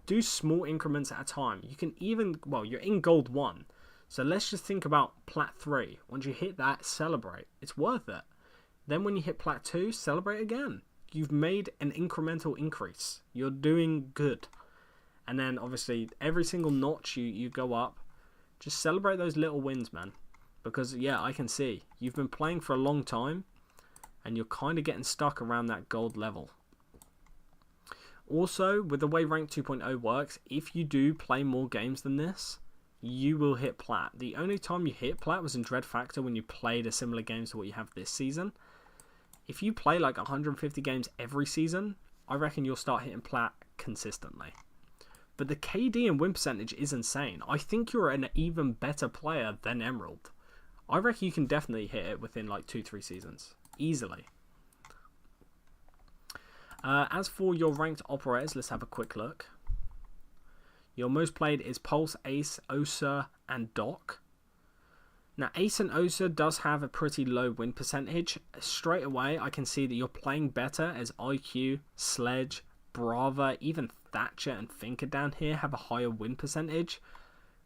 do small increments at a time. You can even, well, you're in gold 1. So let's just think about plat 3. Once you hit that, celebrate. It's worth it. Then when you hit plat 2, celebrate again. You've made an incremental increase. You're doing good. And then, obviously, every single notch you go up, just celebrate those little wins, man. Because, yeah, I can see. You've been playing for a long time, and you're kind of getting stuck around that gold level. Also, with the way Rank 2.0 works, if you do play more games than this, you will hit plat. The only time you hit plat was in Dread Factor when you played a similar game to what you have this season. If you play like 150 games every season, I reckon you'll start hitting plat consistently. But the KD and win percentage is insane. I think you're an even better player than Emerald. I reckon you can definitely hit it within like 2-3 seasons. Easily. As for your ranked operators, let's have a quick look. Your most played is Pulse, Ace, Osa, and Doc. Now, Ace and Osa does have a pretty low win percentage. Straight away, I can see that you're playing better as IQ, Sledge, Brava, even Thatcher and Thinker down here have a higher win percentage.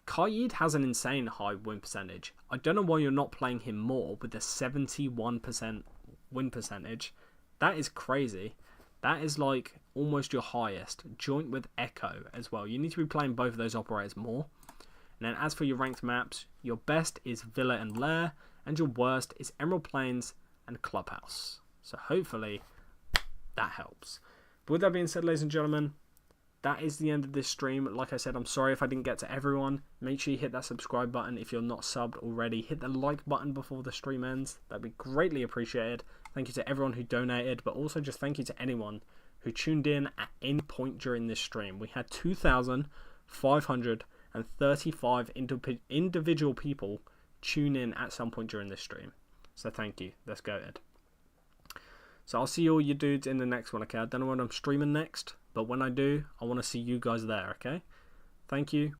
Kaid has an insane high win percentage. I don't know why you're not playing him more with a 71% win percentage. That is crazy. That is like almost your highest, joint with Echo as well. You need to be playing both of those operators more. And then as for your ranked maps, your best is Villa and Lair, and your worst is Emerald Plains and Clubhouse. So hopefully that helps. But with that being said, ladies and gentlemen, that is the end of this stream. Like I said, I'm sorry if I didn't get to everyone. Make sure you hit that subscribe button if you're not subbed already. Hit the like button before the stream ends. That'd be greatly appreciated. Thank you to everyone who donated, but also just thank you to anyone who tuned in at any point during this stream. We had 2,535 individual people tune in at some point during this stream. So thank you. Let's go, Ed. So I'll see all you dudes in the next one, okay? I don't know when I'm streaming next, but when I do, I want to see you guys there, okay? Thank you.